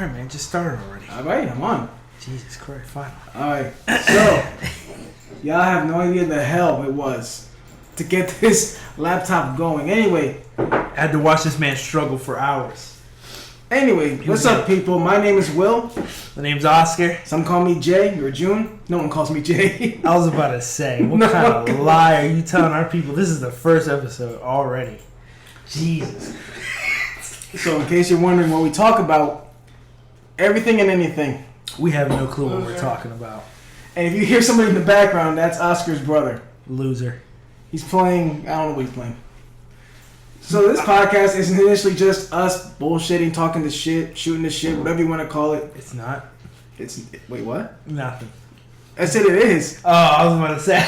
Alright, man, just started already. Alright, I'm on. Jesus Christ, fine. Alright, so, y'all have no idea the hell it was to get this laptop going. Anyway. I had to watch this man struggle for hours. Anyway, what's up, people? My name is Will. My name's Oscar. Some call me Jay or June. No one calls me Jay. I was about to say, what kind of lie are you telling our people? This is the first episode already. Jesus. So, in case you're wondering what we talk about, everything and anything. We have no clue what we're talking about. And if you hear somebody in the background, that's Oscar's brother. Loser. He's playing, I don't know what he's playing. So this podcast isn't initially just us bullshitting, talking the shit, shooting the shit, whatever you want to call it. It's not. Wait, what? Nothing. I said it is. Oh, I was about to say.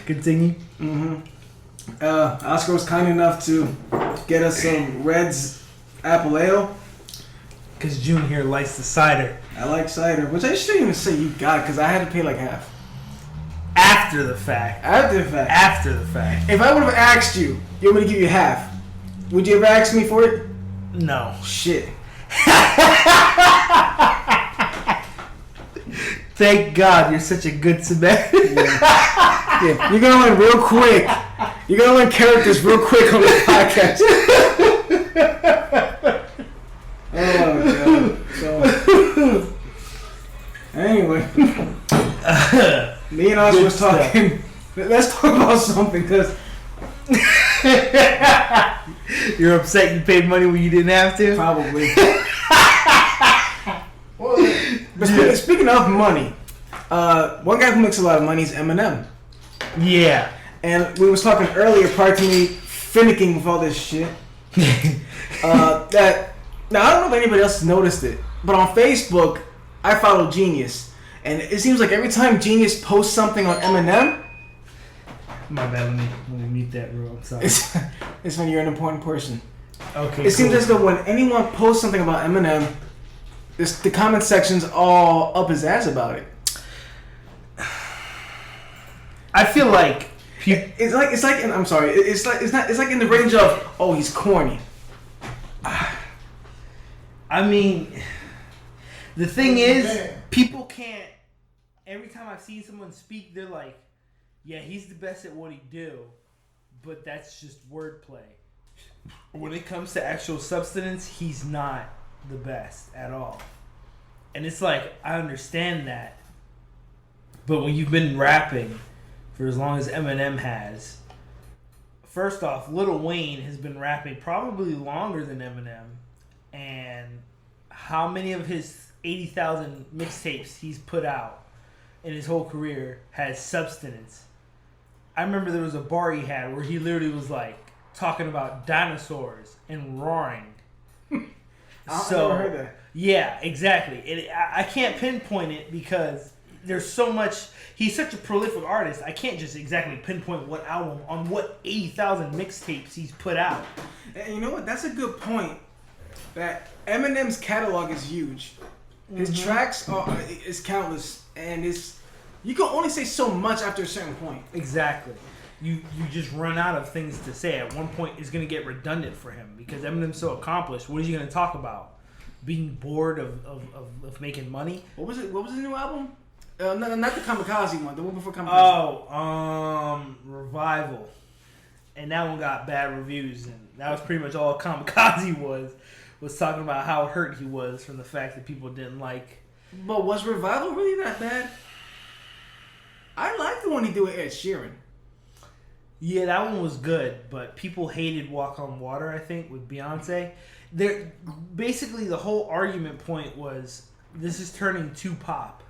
Continue. Mm-hmm. Oscar was kind enough to get us some Red's Apple Ale. Because June here likes the cider. I like cider, which I shouldn't even say you got, because I had to pay like half. After the fact. After the fact. After the fact. If I would have asked you, you want me to give you half, would you ever ask me for it? No. Shit. Thank God you're such a good Samaritan. Yeah. You're going to learn real quick. You're going to learn characters real quick on this podcast. Oh, God. So, anyway. Me and Oscar was talking. Let's talk about something, because you're upset you paid money when you didn't have to? Probably. But speaking of money, one guy who makes a lot of money is Eminem. Yeah. And we was talking earlier, prior to me finicking with all this shit, that, now I don't know if anybody else has noticed it, but on Facebook, I follow Genius. And it seems like every time Genius posts something on Eminem... My bad, let me mute that rule. I'm sorry. It's when you're an important person. Okay, It seems as though when anyone posts something about Eminem, the comment section's all up his ass about it. I feel like it's like I'm sorry. It's like in the range of, oh, he's corny. I mean, the thing is, people can't. Every time I've seen someone speak, they're like, "Yeah, he's the best at what he do," but that's just wordplay. When it comes to actual substance, he's not the best at all. And it's like, I understand that, but when you've been rapping for as long as Eminem has, first off, Lil Wayne has been rapping probably longer than Eminem, and how many of his 80,000 mixtapes he's put out in his whole career has substance. I remember there was a bar he had where he literally was like talking about dinosaurs and roaring. I never heard that. Yeah, exactly. I can't pinpoint it because there's so much. He's such a prolific artist. I can't just exactly pinpoint what album on what 80,000 mixtapes he's put out. And you know what? That's a good point. That Eminem's catalog is huge. His tracks is countless, and you can only say so much after a certain point. Exactly. You just run out of things to say. At one point, it's going to get redundant for him because Eminem's so accomplished. What is he going to talk about? Being bored of making money? What was it? What was the new album? Not the Kamikaze one. The one before Kamikaze. Oh, Revival. And that one got bad reviews, and that was pretty much all Kamikaze was talking about how hurt he was from the fact that people didn't like. But was Revival really that bad? I like the one he did with Ed Sheeran. Yeah, that one was good, but people hated Walk on Water, I think, with Beyonce. Basically, the whole argument point was, this is turning too pop.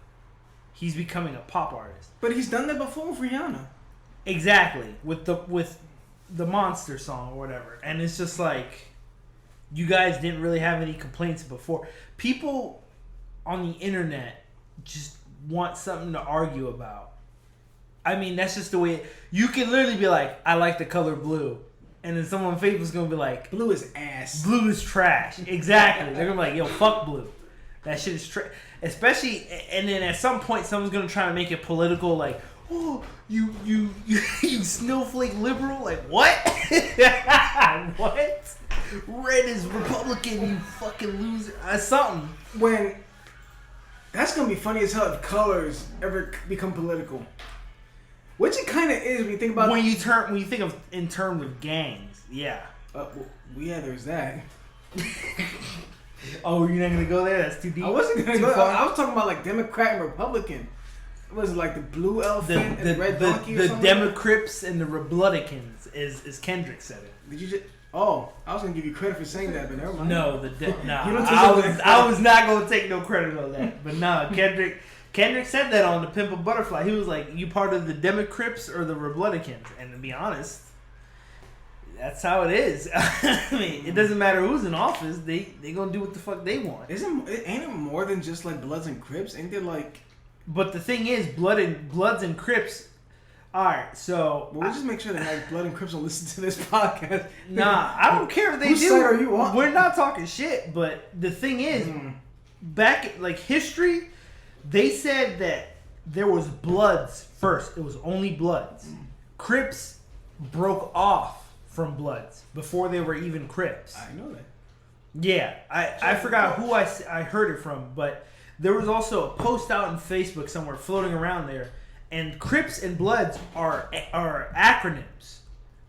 He's becoming a pop artist. But he's done that before with Rihanna. Exactly, with the Monster song or whatever. And it's just like, you guys didn't really have any complaints before. People on the internet just want something to argue about. I mean, that's just the way you can literally be like, I like the color blue. And then someone famous is going to be like, blue is ass. Blue is trash. Exactly. They're going to be like, yo, fuck blue. That shit is trash. Especially, and then at some point, someone's going to try to make it political, like, oh, you snowflake liberal? Like, what? What? Red is Republican, you fucking loser. Something. When that's gonna be funny as hell if colors ever become political. Which it kind of is when you think about when you think of in terms of gangs. Yeah. Well, yeah, there's that. Oh, you're not gonna go there? That's too deep. I wasn't gonna go. I was talking about like Democrat and Republican. Was it like the blue elephant and the red donkey? The Democrips and the Republicans, is Kendrick said it. Did you just? Oh, I was gonna give you credit for saying that, but never mind. No, I was not gonna take no credit on that. But no, Kendrick said that on the Pimp a Butterfly. He was like, "You part of the Democrips or the Republicans?" And to be honest, that's how it is. I mean, it doesn't matter who's in office; they gonna do what the fuck they want. Ain't it more than just like Bloods and Crips? Ain't there like? But the thing is, Bloods and Crips. All right, so we'll just make sure that like Blood and Crips don't listen to this podcast. Nah, I don't care if they do. Whose side are you on? We're not talking shit. But the thing is, back like history, they said that there was Bloods first. It was only Bloods. Crips broke off from Bloods before they were even Crips. I know that. Yeah, I forgot who I heard it from, but there was also a post out on Facebook somewhere floating around there, and Crips and Bloods are acronyms,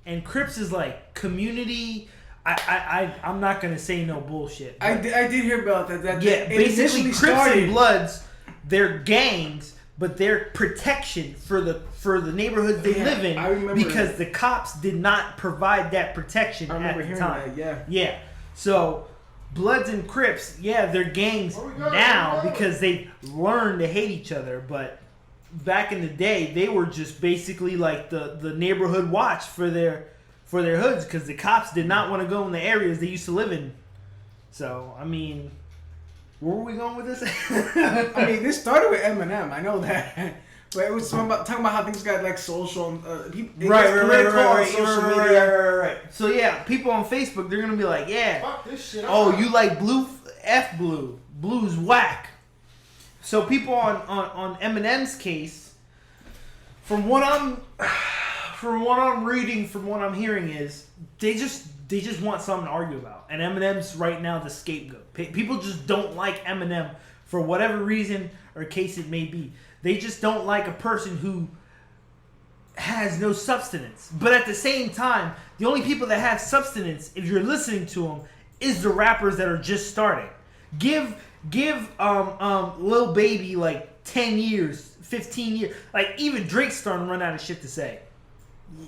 and Crips is like community. I'm not gonna say no bullshit. I did hear about that. Yeah, basically Crips and Bloods, they're gangs, but they're protection for the neighborhoods they live in. I remember because the cops did not provide that protection at the time. That, yeah. So Bloods and Crips, they're gangs now because they learned to hate each other. But back in the day, they were just basically like the neighborhood watch for their hoods because the cops did not want to go in the areas they used to live in. So I mean, where were we going with this? I mean, this started with Eminem. I know that. But it was talking about how things got like social, right. So yeah, people on Facebook, they're gonna be like, fuck this shit. You like blue? F blue. Blue's whack. So people on Eminem's case, from what I'm reading, from what I'm hearing, is they just want something to argue about, and Eminem's right now the scapegoat. People just don't like Eminem for whatever reason or case it may be. They just don't like a person who has no substance. But at the same time, the only people that have substance, if you're listening to them, is the rappers that are just starting. Give Lil Baby like 10 years, 15 years. Like even Drake's starting to run out of shit to say.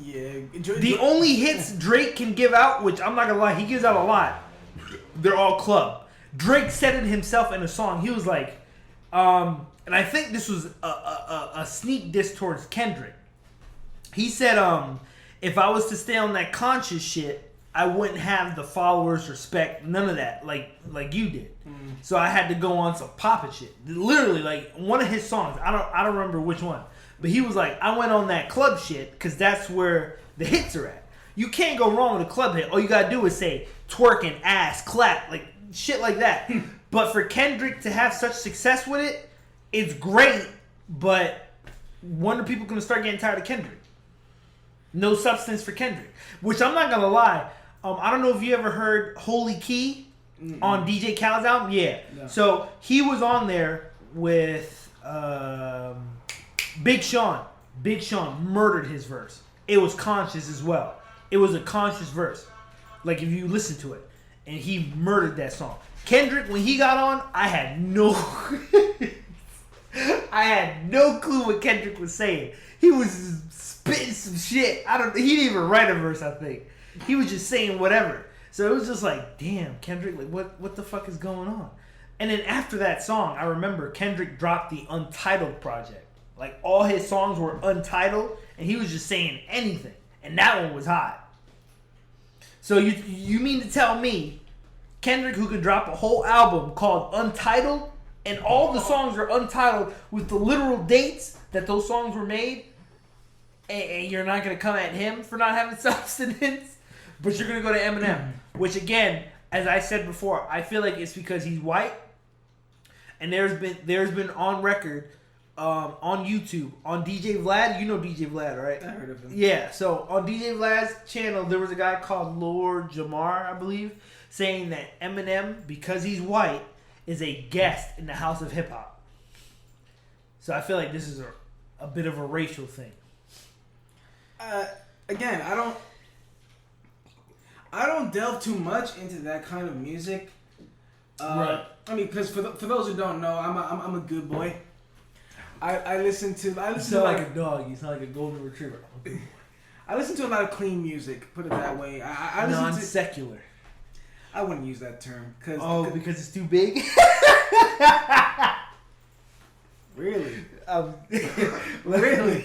Yeah. The only hits Drake can give out, which I'm not gonna lie, he gives out a lot. They're all club. Drake said it himself in a song. He was like, and I think this was a sneak diss towards Kendrick. He said, if I was to stay on that conscious shit, I wouldn't have the followers, respect, none of that, like you did. So I had to go on some poppin' shit. Literally, like one of his songs, I don't remember which one, but he was like, I went on that club shit because that's where the hits are at. You can't go wrong with a club hit. All you gotta do is say twerking, ass, clap, like shit like that. But for Kendrick to have such success with it, it's great, but when are people going to start getting tired of Kendrick? No substance for Kendrick. Which I'm not going to lie. I don't know if you ever heard Holy Key on DJ Khaled's album. Yeah. No. So he was on there with Big Sean. Big Sean murdered his verse. It was conscious as well. It was a conscious verse. Like if you listen to it. And he murdered that song. Kendrick, when he got on, I had no clue what Kendrick was saying. He was spitting some shit. He didn't even write a verse, I think. He was just saying whatever. So it was just like, damn, Kendrick, like what the fuck is going on? And then after that song, I remember Kendrick dropped the Untitled project. Like all his songs were untitled and he was just saying anything. And that one was hot. So you mean to tell me Kendrick, who could drop a whole album called Untitled, and all the songs are untitled with the literal dates that those songs were made, and you're not going to come at him for not having substance, but you're going to go to Eminem, which again, as I said before, I feel like it's because he's white, and there's been on record on YouTube on DJ Vlad. You know DJ Vlad, right? I heard of him. Yeah. So on DJ Vlad's channel, there was a guy called Lord Jamar, I believe, saying that Eminem, because he's white, is a guest in the house of hip hop. So I feel like this is a bit of a racial thing. Again, I don't delve too much into that kind of music. Right. I mean, because for those who don't know, I'm a good boy. I listen to like a dog. You sound like a golden retriever. I listen to a lot of clean music. Put it that way. I listen non-secular. I wouldn't use that term because it's too big. Really? Really?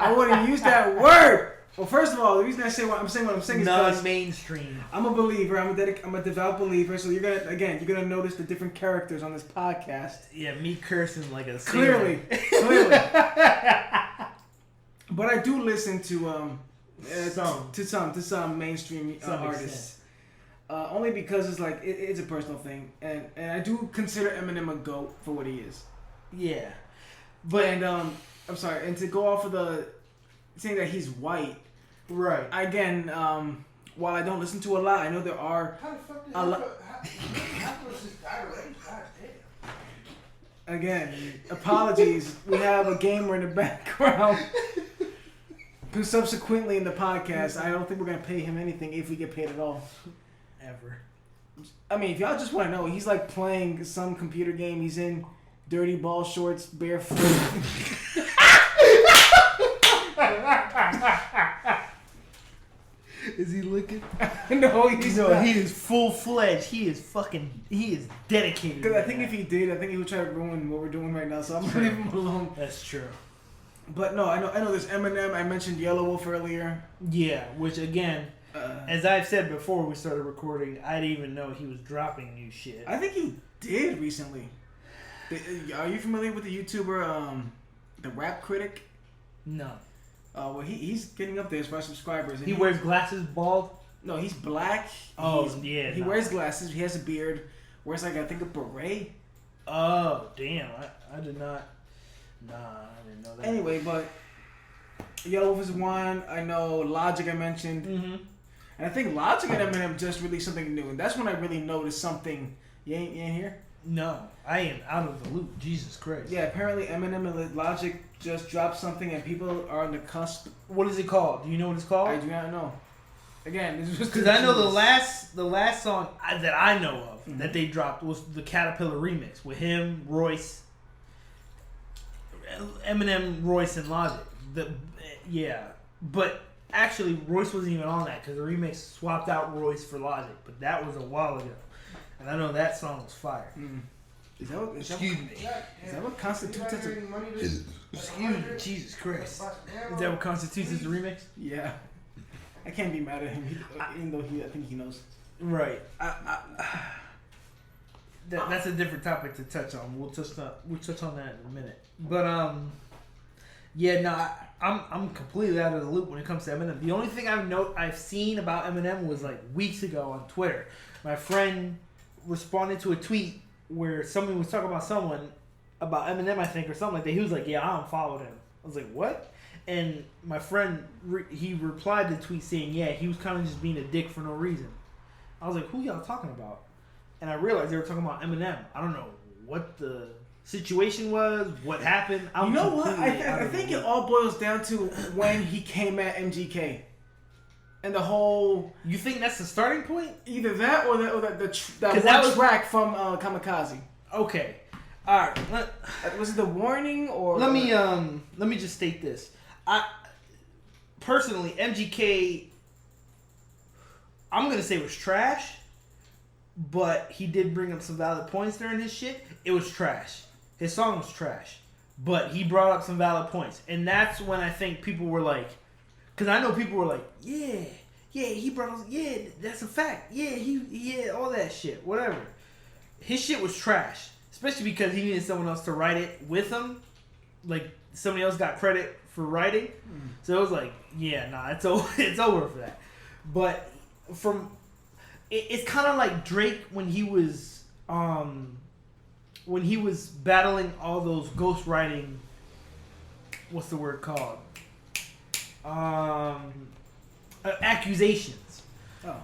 I wouldn't use that word. Well, first of all, the reason I say what I'm saying is because non-mainstream. I'm a believer. I'm a devout believer. So you're gonna notice the different characters on this podcast. Yeah, me cursing like a clearly. But I do listen to some mainstream artists. Only because it's like it's a personal thing, and I do consider Eminem a GOAT for what he is. Yeah, I'm sorry, and to go off of the saying that he's white, right? Again, while I don't listen to a lot, I know there are a lot. Again, apologies. We have a gamer in the background who subsequently in the podcast, I don't think we're gonna pay him anything if we get paid at all. Ever. I mean, if y'all just want to know, he's like playing some computer game. He's in dirty ball shorts, barefoot. Is he looking? No, he's not. He is full-fledged. He is dedicated. Because I think if he did, I think he would try to ruin what we're doing right now. So I'm gonna leave him alone. That's true. But no, I know. There's Eminem. I mentioned Yellow Wolf earlier. Yeah, which again, as I've said before we started recording, I didn't even know he was dropping new shit. I think he did recently. Are you familiar with the YouTuber, the Rap Critic? No. Well, he's getting up there as far as subscribers. He wears glasses, bald? No, he's black. He wears glasses. He has a beard. Wears like I think a beret. Oh damn! I did not. Nah, I didn't know that. Anyway, but Yellow Wolf is one. I know Logic. I mentioned. Mm-hmm. And I think Logic and Eminem just released something new, and that's when I really noticed something. You ain't here? No, I am out of the loop. Jesus Christ. Yeah, apparently Eminem and Logic just dropped something, and people are on the cusp. What is it called? Do you know what it's called? I do not know. Again, this was because I know the last song that I know of that they dropped was the Caterpillar remix with him, Royce, Eminem, Royce, and Logic. But actually Royce wasn't even on that because the remix swapped out Royce for Logic. But that was a while ago, and I know that song was fire. Is that what, Excuse me. Is that what constitutes as a... Excuse me, Jesus Christ. Is that what constitutes as a remix? Yeah. I can't be mad at him, even though I think he knows. Right. That's a different topic to touch on. We'll touch on that in a minute. But I'm completely out of the loop when it comes to Eminem. The only thing I've seen about Eminem was like weeks ago on Twitter. My friend responded to a tweet where someone was talking about Eminem, I think, or something like that. He was like, "Yeah, I unfollowed him." I was like, "What?" And my friend, he replied to the tweet saying, "Yeah, he was kind of just being a dick for no reason." I was like, "Who y'all talking about?" And I realized they were talking about Eminem. I don't know what the situation was, what happened. You know what? I think it all boils down to when he came at MGK. And the whole... You think that's the starting point? Either that or that track from Kamikaze. Okay. All right. Was it the warning or... Let me just state this. Personally, MGK, I'm going to say was trash, but he did bring up some valid points during his shit. It was trash. His song was trash, but he brought up some valid points. And that's when I think people were like, because I know people were like, yeah, he brought up, yeah, that's a fact. Yeah, he had all that shit, whatever. His shit was trash, especially because he needed someone else to write it with him. Like, somebody else got credit for writing. So it was like, yeah, nah, it's over for that. But it's kind of like Drake when he was when he was battling all those ghostwriting, what's the word called? Accusations. Oh,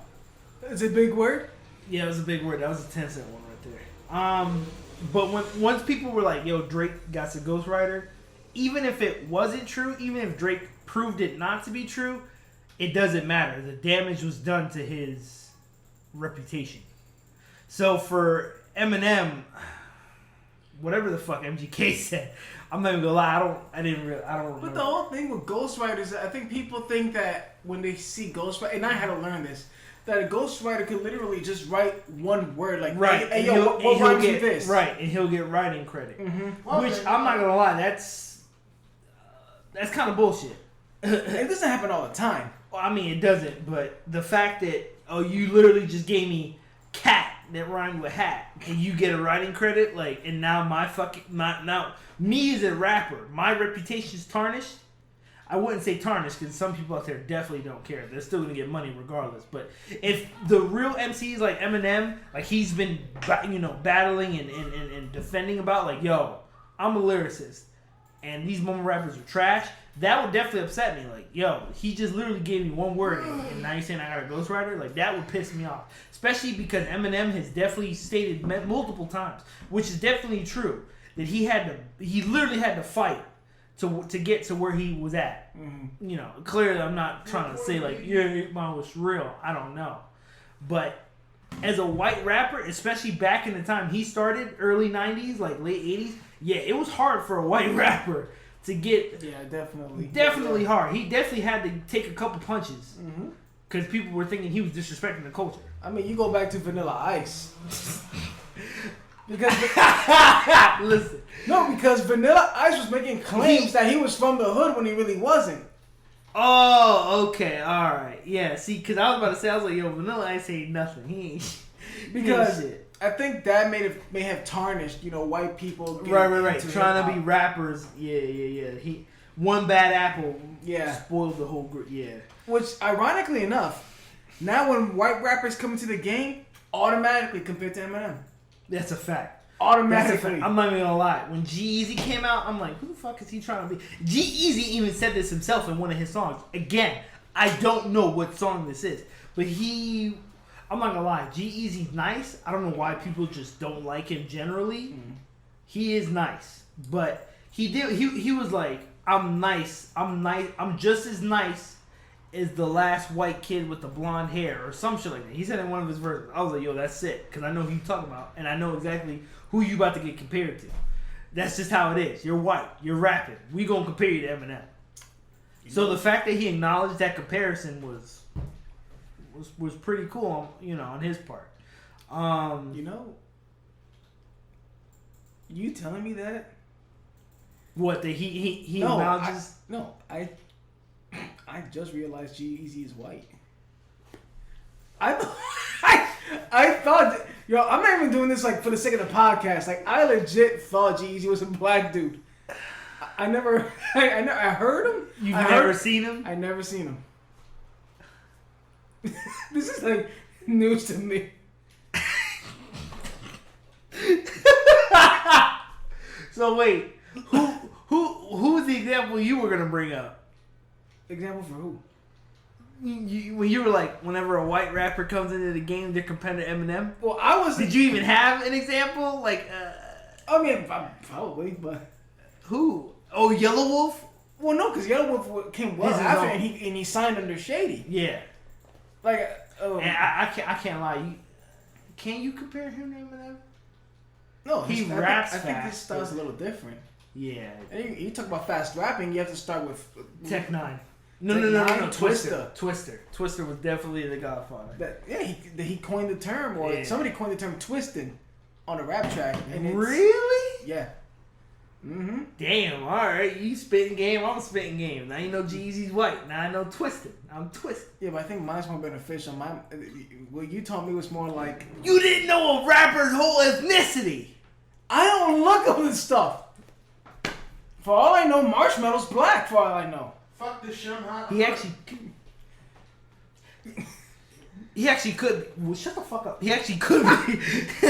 it's a big word. Yeah, it was a big word. That was a 10-cent one right there. But once people were like, "Yo, Drake got a ghostwriter," even if it wasn't true, even if Drake proved it not to be true, it doesn't matter. The damage was done to his reputation. So for Eminem, whatever the fuck MGK said, I'm not even gonna lie. I don't remember. But the whole thing with ghostwriters, I think people think that when they see ghostwriter, and I had to learn this, that a ghostwriter could literally just write one word, like, right. Hey, yo, what rhymes with this? Right, and he'll get writing credit. Mm-hmm. Which, I'm not gonna lie, that's kind of bullshit. It doesn't happen all the time. Well, I mean, it doesn't, but the fact that, you literally just gave me cat that rhymed with hat, and you get a writing credit, like, and now now me as a rapper, my reputation's tarnished. I wouldn't say tarnished, because some people out there definitely don't care. They're still going to get money regardless. But if the real MCs like Eminem, like he's been, battling and defending about, like, yo, I'm a lyricist, and these moment rappers are trash, that would definitely upset me. Like, yo, he just literally gave me one word, and now you're saying I got a ghostwriter? Like, that would piss me off. Especially because Eminem has definitely stated multiple times, which is definitely true, that he literally had to fight to get to where he was at. Mm-hmm. Clearly I'm not trying to say like, yeah, mine was real. I don't know. But as a white rapper, especially back in the time he started, early 90s, like late 80s, yeah, it was hard for a white rapper to get. Yeah, definitely. Definitely hard. He definitely had to take a couple punches. Because people were thinking he was disrespecting the culture. I mean, you go back to Vanilla Ice. Because listen, because Vanilla Ice was making claims that he was from the hood when he really wasn't. Oh, okay, all right, yeah. See, because I was about to say, I was like, yo, Vanilla Ice ain't nothing. He ain't. Because he ain't shit. I think that may have tarnished, white people. Right. Trying to be rappers. Yeah. He one bad apple. Yeah. Spoiled the whole group. Yeah. Which, ironically enough, now when white rappers come into the game, automatically compared to Eminem. That's a fact. Automatically. I'm not even gonna lie. When G-Eazy came out, I'm like, who the fuck is he trying to be? G-Eazy even said this himself in one of his songs. Again, I don't know what song this is, but I'm not gonna lie, G-Eazy's nice. I don't know why people just don't like him generally. He is nice, but he was like, I'm nice, I'm just as nice as the last white kid with the blonde hair or some shit like that. He said in one of his verses. I was like, yo, that's sick, because I know who you talking about, and I know exactly who you about to get compared to. That's just how it is. You're white, you're rapping, we gonna compare you to Eminem. So the fact that he acknowledged that comparison was pretty cool, on his part. You telling me that? What, that he acknowledges? I just realized G-Eazy is white. I thought, I'm not even doing this like for the sake of the podcast. Like, I legit thought G-Eazy was a black dude. I heard him. You've never seen him? I never seen him. This is like news to me. So wait, who's the example you were gonna bring up? Example for who? When you were like, whenever a white rapper comes into the game, they're compared to Eminem. Well, I was. Did you even have an example? Like, I mean, probably, but who? Oh, Yellow Wolf. Well, no, because Yellow Wolf came well after, and he signed under Shady. Yeah. Like, and I can't lie. Can you compare him to Eminem? No, he raps I fast. think his style's a little different. Yeah. And you talk about fast rapping, you have to start with Tech Nine. No. Twister was definitely the godfather. He coined the term, or somebody coined the term twisting on a rap track. And really? Yeah. Mm-hmm. Damn, alright. You spitting game, I'm spitting game. Now you know G-Eazy's white. Now I know twisted. I'm twisted. Yeah, but I think mine's more beneficial. What you told me was more like... You didn't know a rapper's whole ethnicity! I don't look up this stuff. For all I know, Marshmallow's black, for all I know. Fuck this shit, He actually could. Well, shut the fuck up. He actually could be. He's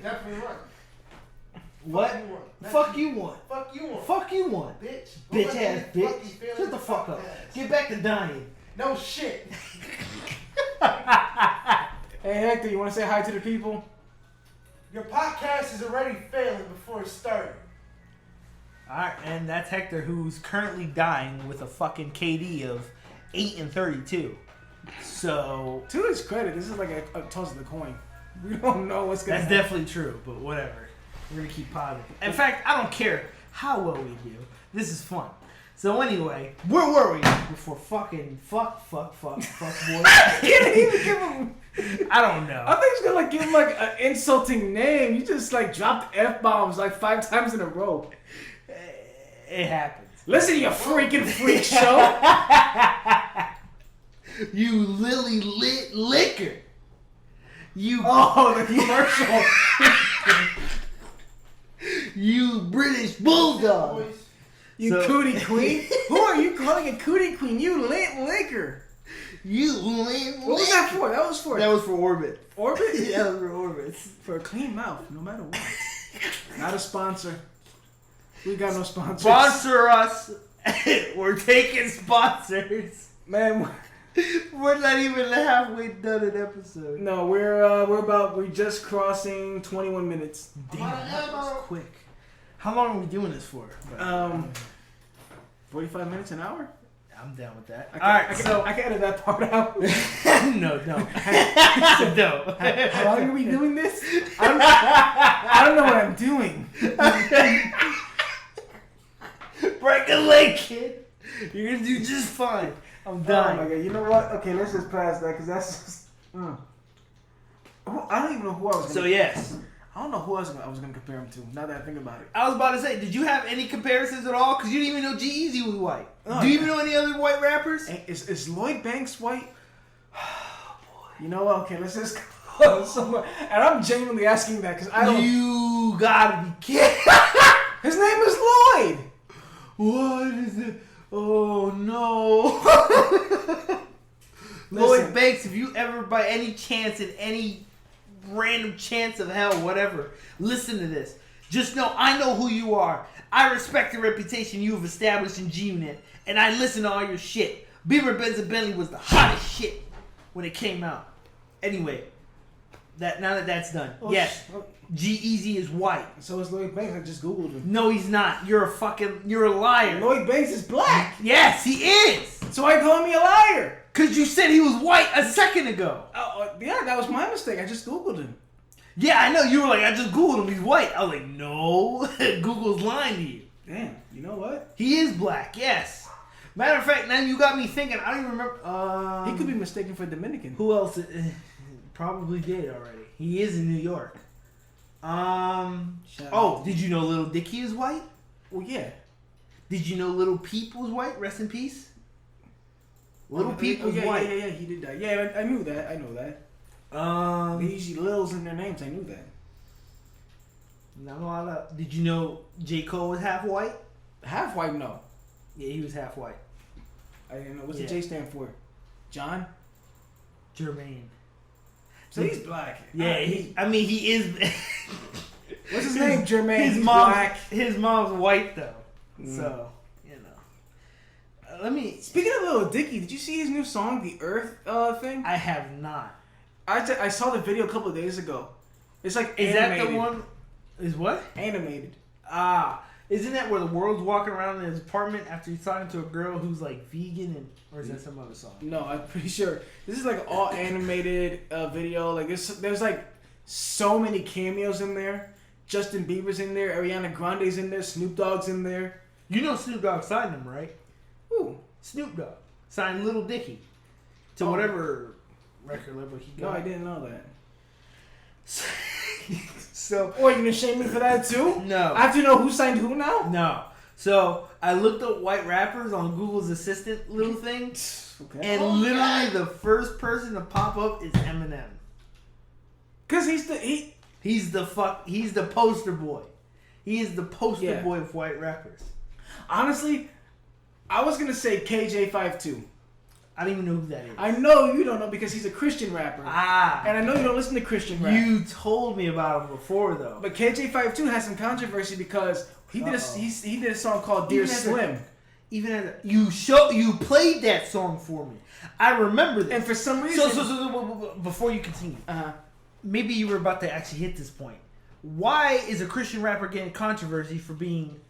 definitely right. What? Fuck you want. Fuck you want. Fuck you want. Bitch. Bitch ass bitch. Shut the fuck up. Get back to dying. No shit. Hey Hector, you want to say hi to the people? Your podcast is already failing before it started. Alright, and that's Hector, who's currently dying with a fucking KD of 8-32. So, to his credit, this is like a toss of the coin. We don't know what's gonna happen. That's definitely true, but whatever. We're gonna keep positive. In fact, I don't care how well we do. This is fun. So anyway, where were we before fucking fuck boy? I can't even give him. I don't know. I think he's gonna like give him like an insulting name. You just like dropped F-bombs like 5 times in a row. It happens. Listen, you freaking freak show. You lily lit liquor. You the commercial. You British bulldog. You cootie queen. Who are you calling a cootie queen? You lit liquor. You lit. What was that for? That was for Orbit. Orbit. Yeah, that was for Orbit. For a clean mouth, no matter what. Not a sponsor. We got no sponsors. Sponsor us. We're taking sponsors. Man, we're not even halfway done an episode. No, we're just crossing 21 minutes. Damn, that was quick. How long are we doing this for? 45 minutes, an hour? I'm down with that. I can edit that part out. No, don't. No. How long are we doing this? I don't know what I'm doing. Break a leg, kid. You're gonna do just fine. I'm done. Oh my god, you know what? Okay, let's just pass that because that's just. I don't even know who I was gonna. So, yes. I don't know who else I was gonna compare him to. Now that I think about it, I was about to say, did you have any comparisons at all? Because you didn't even know G-Eazy was white. Oh, do you even know any other white rappers? Is Lloyd Banks white? Oh boy. You know what? Okay, let's just go somewhere. And I'm genuinely asking that because I don't. You gotta be kidding. His name is Lloyd. What is it? Oh no. Lloyd Banks, if you ever by any chance in any random chance of hell, whatever, listen to this. Just know I know who you are. I respect the reputation you've established in G-Unit, and I listen to all your shit. Beamer Benz and Bentley was the hottest shit when it came out. Anyway, now that that's done, yes, G-Eazy is white. So is Lloyd Banks. I just googled him. No, he's not. You're a liar. Lloyd Banks is black. Yes, he is. So why calling me a liar? Cause you said he was white a second ago. Yeah, that was my mistake. I just googled him. Yeah, I know. You were like, I just googled him. He's white. I was like, no. Google's lying to you. Damn. You know what? He is black. Yes. Matter of fact, now you got me thinking. I don't even remember. He could be mistaken for Dominican. Who else? Probably did already. He is in New York. Did you know Lil Dicky is white? Well, yeah. Did you know Lil Peep was white? Rest in peace. Little Peep was white. Yeah, he did that. Yeah, I knew that. I know that. They usually Lils in their names. I knew that. Not a lot of. Did you know J. Cole was half white? Half white? No. Yeah, he was half white. I didn't know. What's the J stand for? John? Jermaine. So he's black. Yeah, he is. What's his name? Jermaine. His mom's black. His mom's white though. So. Speaking of Lil Dicky, did you see his new song, The Earth thing? I have not. I saw the video a couple of days ago. It's like is animated. that the one? Is what? Animated. Isn't that where the world's walking around in his apartment after he's talking to a girl who's like vegan or is that some other song? No, I'm pretty sure this is like all animated video. Like there's like so many cameos in there. Justin Bieber's in there. Ariana Grande's in there. Snoop Dogg's in there. You know Snoop Dogg signed him, right? Who? Snoop Dogg signed Lil Dicky to whatever record label he got. No, I didn't know that. So, you gonna shame me for that too? No. I have to know who signed who now? No. So I looked up white rappers on Google's assistant little thing, and literally the first person to pop up is Eminem. Cause he's the poster boy. He is the poster boy of white rappers. Honestly, I was gonna say KJ52. I don't even know who that is. I know you don't know because he's a Christian rapper. Ah. And I know you don't listen to Christian rap. You told me about him before, though. But KJ52 has some controversy because he did a song called Dear Slim. You played that song for me. I remember this. And for some reason... So before you continue, maybe you were about to actually hit this point. Why is a Christian rapper getting controversy for being...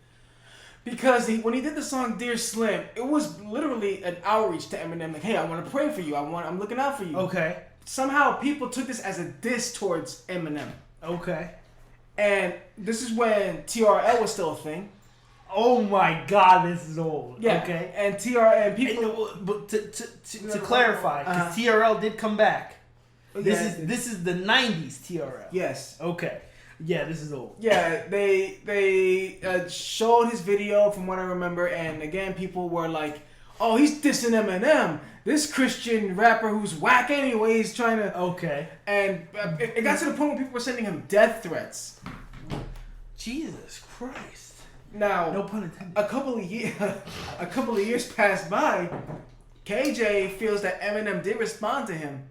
Because when he did the song Dear Slim, it was literally an outreach to Eminem. Like, hey, I want to pray for you. I'm looking out for you. Okay. Somehow people took this as a diss towards Eminem. Okay. And this is when TRL was still a thing. Oh my God, this is old. Yeah. Okay. And people... But to clarify, because TRL did come back. This is the 90s TRL. Yes. Okay. Yeah, this is old. Yeah, they showed his video from what I remember, and again, people were like, "Oh, he's dissing Eminem. This Christian rapper who's whack anyway. He's trying to." Okay. And it got to the point where people were sending him death threats. Jesus Christ. Now, no pun intended. A couple of years passed by. KJ feels that Eminem did respond to him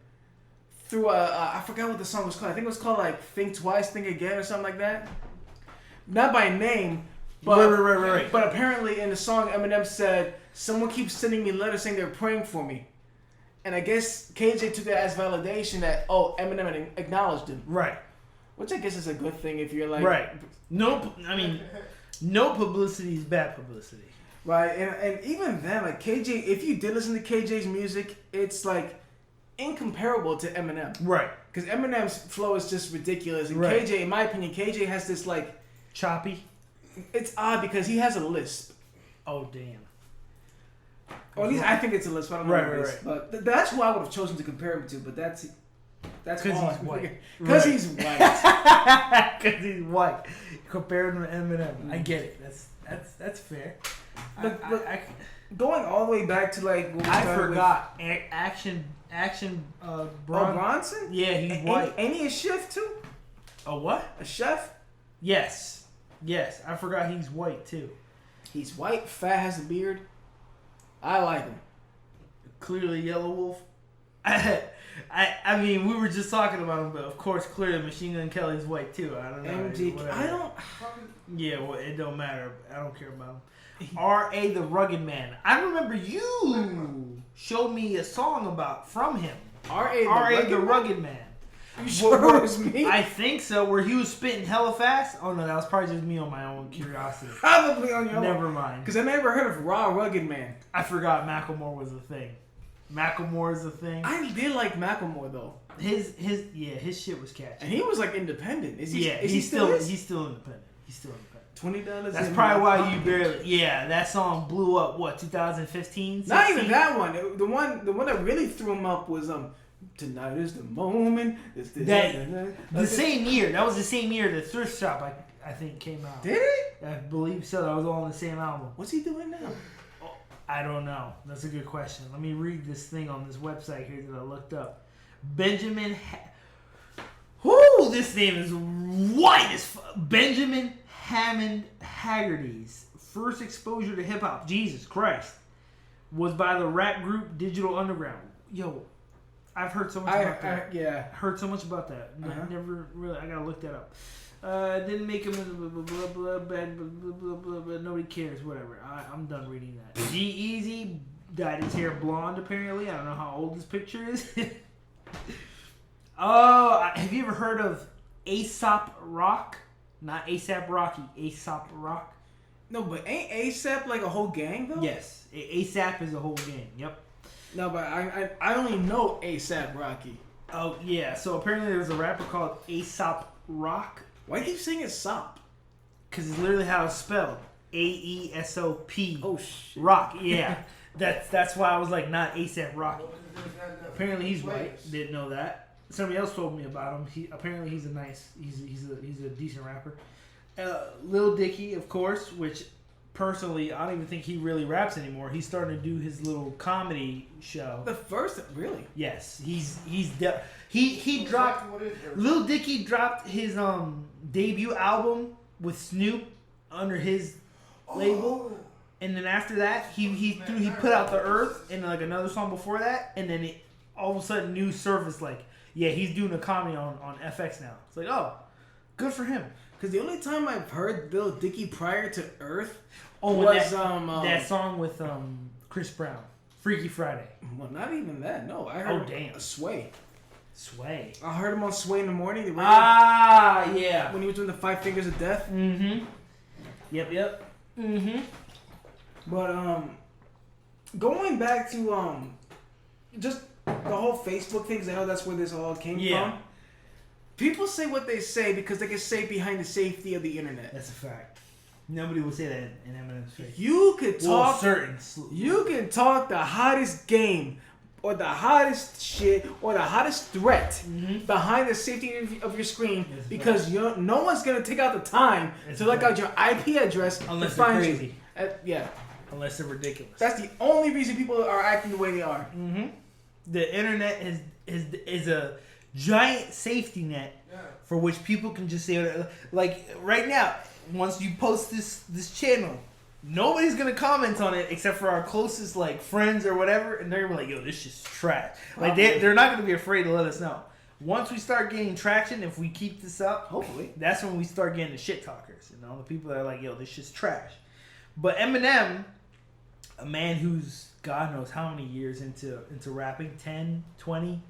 through I forgot what the song was called. I think it was called like "Think Twice, Think Again" or something like that. Not by name, but right. But apparently in the song, Eminem said, "Someone keeps sending me letters saying they're praying for me," and I guess KJ took that as validation that Eminem acknowledged him. Right. Which I guess is a good thing if you're like no publicity is bad publicity. Right, and even then, like KJ, if you did listen to KJ's music, it's like incomparable to Eminem. Right. Because Eminem's flow is just ridiculous. And KJ, in my opinion, KJ has this like... choppy? It's odd because he has a lisp. Oh, damn. Or at least I think it's a lisp. I don't know what it is. But that's who I would have chosen to compare him to. But that's because he's white. Because he's white. Because he's white. Compared to Eminem. I get it. That's fair. But going all the way back to like... I forgot. Action Bronson? Yeah, he's white. Ain't he a chef too? A what? A chef? Yes. I forgot he's white too. He's white, fat, has a beard. I like him. Clearly Yellow Wolf. I mean, we were just talking about him, but of course, clearly Machine Gun Kelly's white too. I don't know. MG, I don't... Yeah, well, it don't matter. I don't care about him. R.A. the Rugged Man. I remember you showed me a song from him. R.A. the Rugged Man. You sure it was me? I think so, where he was spitting hella fast. Oh no, that was probably just me on my own curiosity. Probably on your own. Never mind. Because I never heard of Raw Rugged Man. I forgot Macklemore was a thing. Macklemore is a thing. I did like Macklemore though. His shit was catchy. And he was like independent. He's still independent. He's still independent. $20. That's probably why you barely. Yeah, that song blew up. What 2015? 16? Not even that one. The one that really threw him up was "Tonight is the moment." The same year. That was the same year the Thrift Shop I think came out. Did it? I believe so. That was all on the same album. What's he doing now? I don't know. That's a good question. Let me read this thing on this website here that I looked up. Benjamin. This name is white as fuck. Benjamin Hammond Haggerty's first exposure to hip hop, Jesus Christ, was by the rap group Digital Underground. Yo, I've heard so much about that. Heard so much about that. Never really. I gotta look that up. Didn't make him nobody cares. Whatever. I'm done reading that. G-Eazy dyed his hair blonde. Apparently, I don't know how old this picture is. Have you ever heard of Aesop Rock? Not ASAP Rocky, Aesop Rock. No, but ain't ASAP like a whole gang though? Yes, ASAP is a whole gang. Yep. No, but I only know ASAP Rocky. Oh yeah, so apparently there's a rapper called Aesop Rock. Why do you keep saying it's Sop? Because it's literally how it's spelled. AESOP. Oh shit. Rock. Yeah, that's why I was like not ASAP Rocky. Apparently he's white. Didn't know that. Somebody else told me about him. Apparently he's a decent rapper. Lil Dicky, of course, which personally I don't even think he really raps anymore. He's starting to do his little comedy show. The first, really? Yes, he dropped. Lil Dicky dropped his debut album with Snoop under his label. and then after that, he put out The Earth and like another song before that, and then all of a sudden news surfaced like, yeah, he's doing a comedy on FX now. It's like, oh, good for him. Because the only time I've heard Lil Dicky prior to Earth was that song with Chris Brown, Freaky Friday. Well, not even that. No, I heard Sway. I heard him on Sway in the Morning. The radio, yeah. When he was doing the 5 Fingers of Death. Mm-hmm. Yep. Mm-hmm. But going back to just the whole Facebook thing, 'cause I know that's where this all came from. People say what they say because they can say behind the safety of the internet. That's a fact. Nobody will say that in Eminem's face. You could talk. Well, you can talk the hottest game, or the hottest shit, or the hottest threat behind the safety of your screen, because no one's gonna take out the time to look out your IP address unless to find they're crazy. Yeah. Unless they're ridiculous. That's the only reason people are acting the way they are. Mm-hmm. The internet is a giant safety net for which people can just say, like right now, once you post this channel, nobody's gonna comment on it except for our closest like friends or whatever, and they're gonna be like, yo, this shit's trash. Like they're not gonna be afraid to let us know. Once we start getting traction, if we keep this up, hopefully, that's when we start getting the shit talkers. You know, the people that are like, yo, this shit's trash. But Eminem, a man who's God knows how many years into rapping, 10, 20,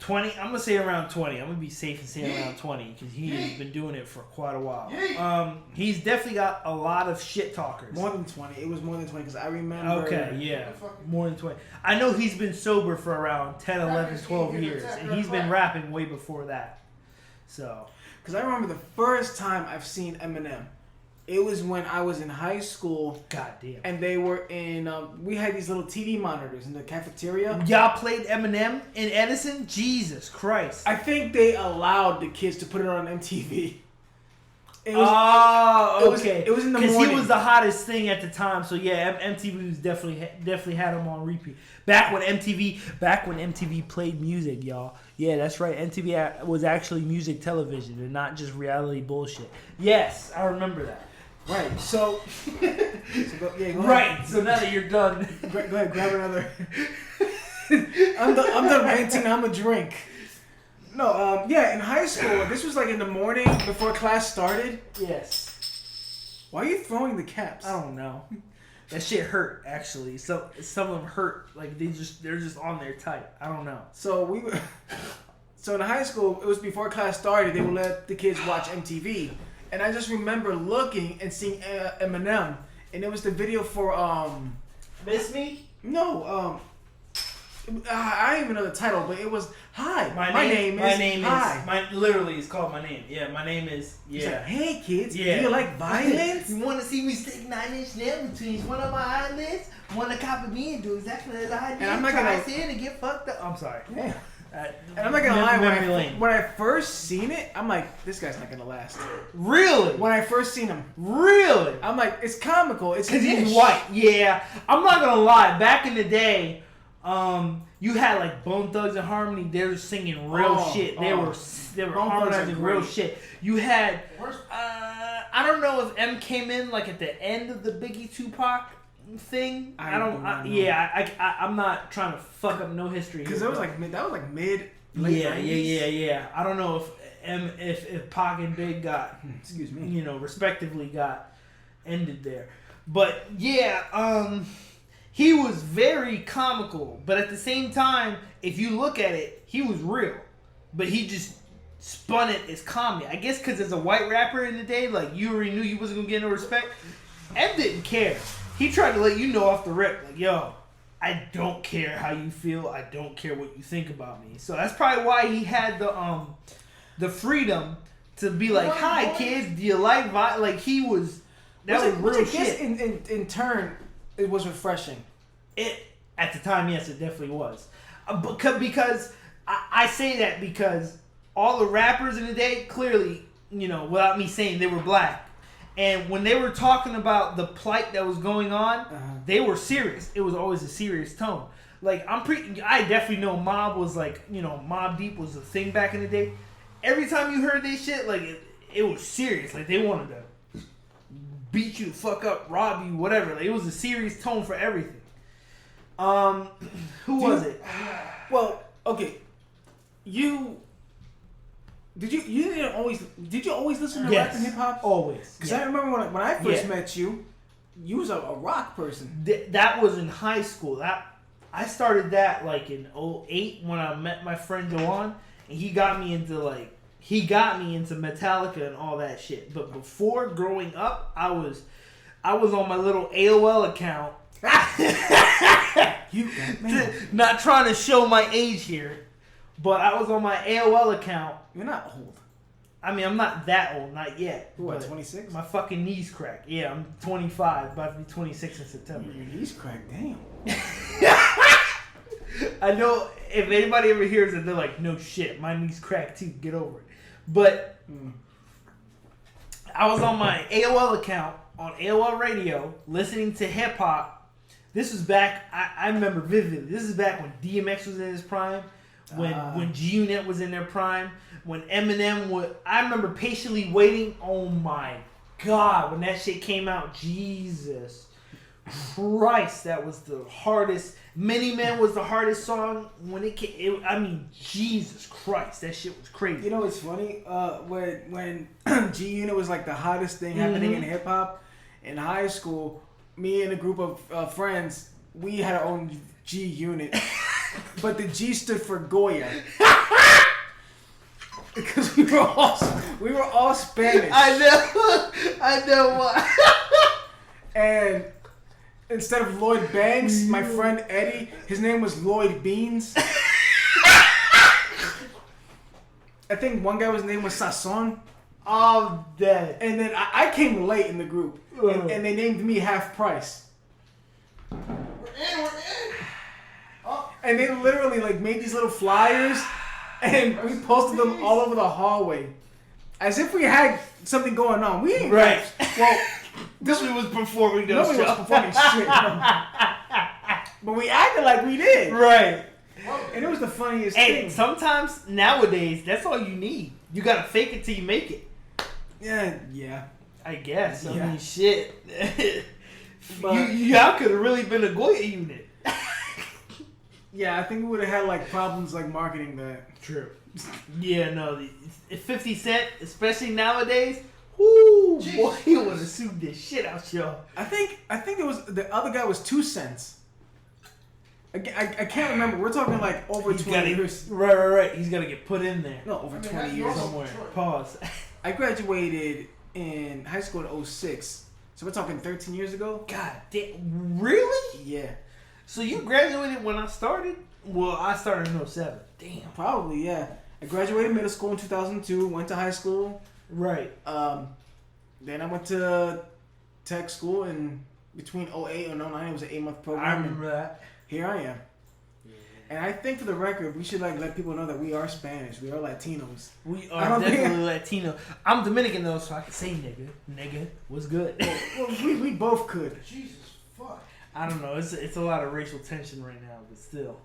I'm going to say around 20. I'm going to be safe and say around 20 because he has been doing it for quite a while. He's definitely got a lot of shit talkers. More than 20. It was more than 20 because I remember. Okay, yeah. More than 20. I know he's been sober for around 10, 11, 12 years, and he's been rapping way before that. So, because I remember the first time I've seen Eminem. It was when I was in high school. God damn. And they were in, we had these little TV monitors in the cafeteria. Y'all played Eminem in Edison? Jesus Christ. I think they allowed the kids to put it on MTV. It was, okay. It was in the morning. Because he was the hottest thing at the time. So yeah, MTV was definitely had him on repeat. Back when MTV played music, y'all. Yeah, that's right. MTV was actually music television and not just reality bullshit. Yes, I remember that. Right. So go right. So now that you're done, go ahead, grab another. I'm done ranting. I'm a drink. No, in high school, this was like in the morning before class started. Yes. Why are you throwing the caps? I don't know. That shit hurt actually. So some of them hurt. Like they're just on there tight. I don't know. So in high school, it was before class started. They would let the kids watch MTV, and I just remember looking and seeing Eminem, and it was the video for Miss Me? No, I don't even know the title, but it was Hi. My name is literally it's called My Name. Yeah, my name is Like, hey kids, do you like violence? You want to see me stick 9-inch nail between one of my eyelids? Want to copy me and do exactly as I did? And I'm not gonna sit and get fucked up. I'm sorry. Yeah. And I'm not gonna lie, when I first seen it, I'm like, this guy's not gonna last. Really? When I first seen him. Really? I'm like, it's comical. It's because he's white. Yeah. I'm not gonna lie. Back in the day, you had like Bone Thugs and Harmony. They were singing real shit. They were harmonizing real shit. You had I don't know if M came in like at the end of the Biggie Tupac thing. I'm not trying to fuck up no history because that was like mid. Late 90s. Yeah. I don't know if Pac and Big got respectively got ended there, but yeah. He was very comical, but at the same time, if you look at it, he was real. But he just spun it as comedy. I guess because as a white rapper in the day, like, you already knew you wasn't going to get no respect. M didn't care. He tried to let you know off the rip, like, yo, I don't care how you feel. I don't care what you think about me. So that's probably why he had the freedom to be like, hi, kids, do you like violence? Like, he was... That was real shit. In turn... It was refreshing. At the time, yes, it definitely was. Because I say that because all the rappers in the day, clearly, without me saying, they were black. And when they were talking about the plight that was going on, they were serious. It was always a serious tone. Like, I definitely know Mob was like, Mob Deep was a thing back in the day. Every time you heard this shit, like, it was serious. Like, they wanted to beat you the fuck up, rob you, whatever. Like, it was a serious tone for everything. Who was it? Well, okay. Did you always listen to rap and hip hop? Always. Because I remember when I first met you, you was a rock person. That was in high school. I started that like in 2008 when I met my friend Joanne, and he got me into Metallica and all that shit. But before growing up, I was on my little AOL account. Not trying to show my age here, but I was on my AOL account. You're not old. I mean, I'm not that old, not yet. What, 26? My fucking knees cracked. Yeah, I'm 25, about to be 26 in September. Your knees cracked, damn. I know if anybody ever hears it, they're like, no shit, my knees cracked too, get over it. But I was on my AOL account, on AOL radio, listening to hip hop. This was back, I remember vividly, this is back when DMX was in his prime, when G-Unit was in their prime, when Eminem was, I remember patiently waiting, oh my God, when that shit came out, Jesus Christ, that was the hardest. Many Man was the hardest song when it came. I mean, Jesus Christ, that shit was crazy. You know what's funny? When G-Unit was like the hottest thing happening in hip hop in high school, me and a group of friends, we had our own G-Unit, but the G stood for Goya. Because we were all Spanish. I know why. And instead of Lloyd Banks, my friend Eddie, his name was Lloyd Beans. I think one guy name was Sasson. I'm dead. And then I came late in the group, and they named me Half Price. We're in. Oh. And they literally like made these little flyers, and we posted them all over the hallway, as if we had something going on. We ain't right. Well, nobody was performing those nobody was performing shit. But we acted like we did. Right. And it was the funniest thing. Sometimes nowadays, that's all you need. You gotta fake it till you make it. Yeah. I guess. Yeah. I mean, shit. But y'all could have really been a Goya unit. yeah, I think we would have had like problems like marketing that. True. Yeah, no. 50 Cent, especially nowadays, whoo, boy, he would have sued this shit out y'all. I think it was the other guy was 2 cents. I can't remember. We're talking like over 20 years. Right. He's got to get put in there. No, over 20 years. Somewhere. Pause. I graduated in high school in 2006. So we're talking 13 years ago? God damn. Really? Yeah. So you graduated when I started? Well, I started in 2007. Damn. Probably, yeah. I graduated middle school in 2002, went to high school. Right. Then I went to tech school, and between 2008 and 2009, it was an 8-month program. I remember that. Here I am. Yeah. And I think for the record, we should like let people know that we are Spanish. We are Latinos. We are definitely Latino. I'm Dominican though, so I can say nigga. Nigga, what's good? Well, we both could. Jesus fuck. I don't know. It's a lot of racial tension right now, but still.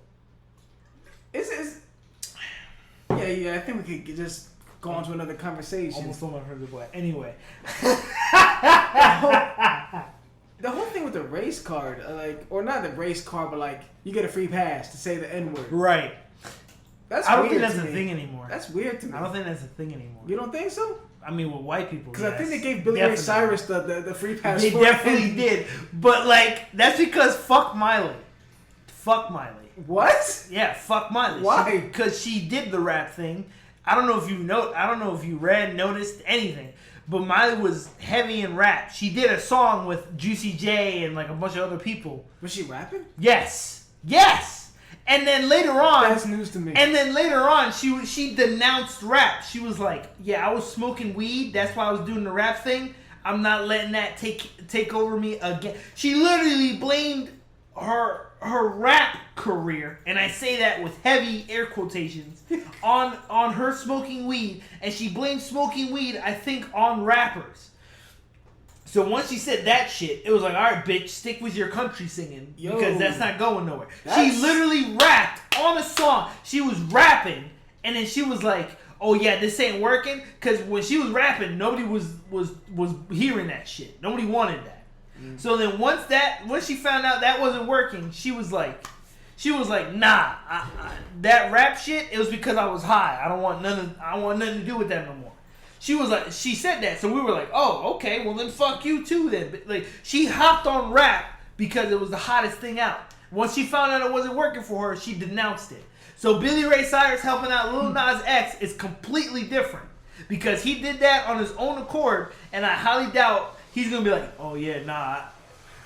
Yeah. I think we could just go on to another conversation. Almost almost heard the boy. Anyway. The whole thing with the race card, or not the race card, but like you get a free pass to say the N-word. Right. I don't think that's a thing anymore. That's weird to me. I don't think that's a thing anymore. You don't think so? I mean, with white people, because I think they gave Billy Ray Cyrus the free pass. They definitely did, but like that's because fuck Miley. Fuck Miley. What? Yeah, fuck Miley. Why? Because she did the rap thing. I don't know if you noticed anything. But Miley was heavy in rap. She did a song with Juicy J and like a bunch of other people. Was she rapping? Yes. And then later on, that's news to me. And then later on, she denounced rap. She was like, "Yeah, I was smoking weed. That's why I was doing the rap thing. I'm not letting that take over me again." She literally blamed her rap career, and I say that with heavy air quotations, on her smoking weed, and she blamed smoking weed, I think, on rappers. So once she said that shit, it was like, all right, bitch, stick with your country singing, because that's not going nowhere. She literally rapped on a song. She was rapping, and then she was like, oh yeah, this ain't working. Because when she was rapping, nobody was hearing that shit. Nobody wanted that. So then once she found out that wasn't working, she was like, nah, that rap shit, it was because I was high. I want nothing to do with that no more. She said that, so we were like, oh, okay, well then fuck you too then. But like, she hopped on rap because it was the hottest thing out. Once she found out it wasn't working for her, she denounced it. So Billy Ray Cyrus helping out Lil Nas X is completely different because he did that on his own accord, and I highly doubt he's gonna be like, oh yeah, nah,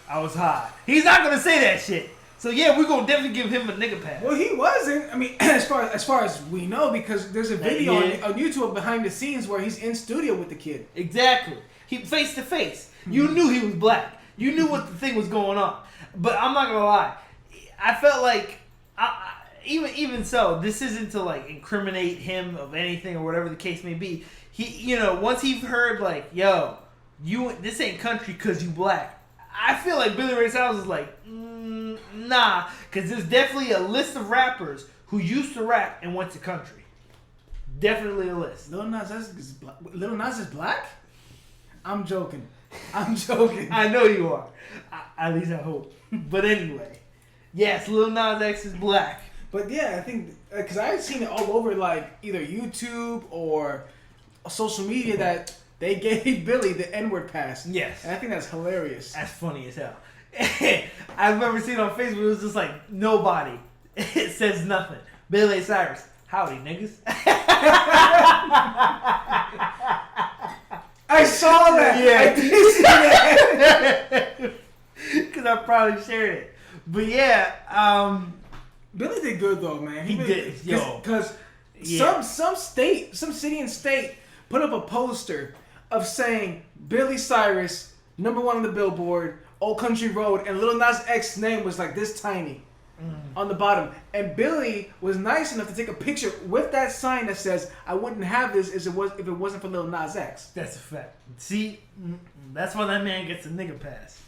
I was high. He's not gonna say that shit. So yeah, we're gonna definitely give him a nigga pass. Well, he wasn't. I mean, as far as we know, because there's a video on YouTube behind the scenes where he's in studio with the kid. Exactly. He face to face. You knew he was black. You knew what the thing was going on. But I'm not gonna lie. I felt like, even so, this isn't to like incriminate him of anything or whatever the case may be. He, once he heard like, yo, this ain't country because you black. I feel like Billy Ray Cyrus is like, nah, because there's definitely a list of rappers who used to rap and went to country. Definitely a list. Lil Nas is black? I'm joking. I know you are. At least I hope. But anyway, yes, Lil Nas X is black. But yeah, I think because I've seen it all over like either YouTube or social media that they gave Billy the N-word pass. Yes. And I think that's hilarious. That's funny as hell. I've never seen it on Facebook. It was just like, nobody. It says nothing. Billy Cyrus. Howdy, niggas. I saw that. Yeah. I did see that. Because I probably shared it. But yeah, Billy did good though, man. He did. Yo. Because some city and state put up a poster of saying Billy Cyrus, #1 on the Billboard, Old Country Road, and Lil Nas X's name was like this tiny on the bottom. And Billy was nice enough to take a picture with that sign that says, "I wouldn't have this if it wasn't for Lil Nas X." That's a fact. See, that's why that man gets a nigga pass.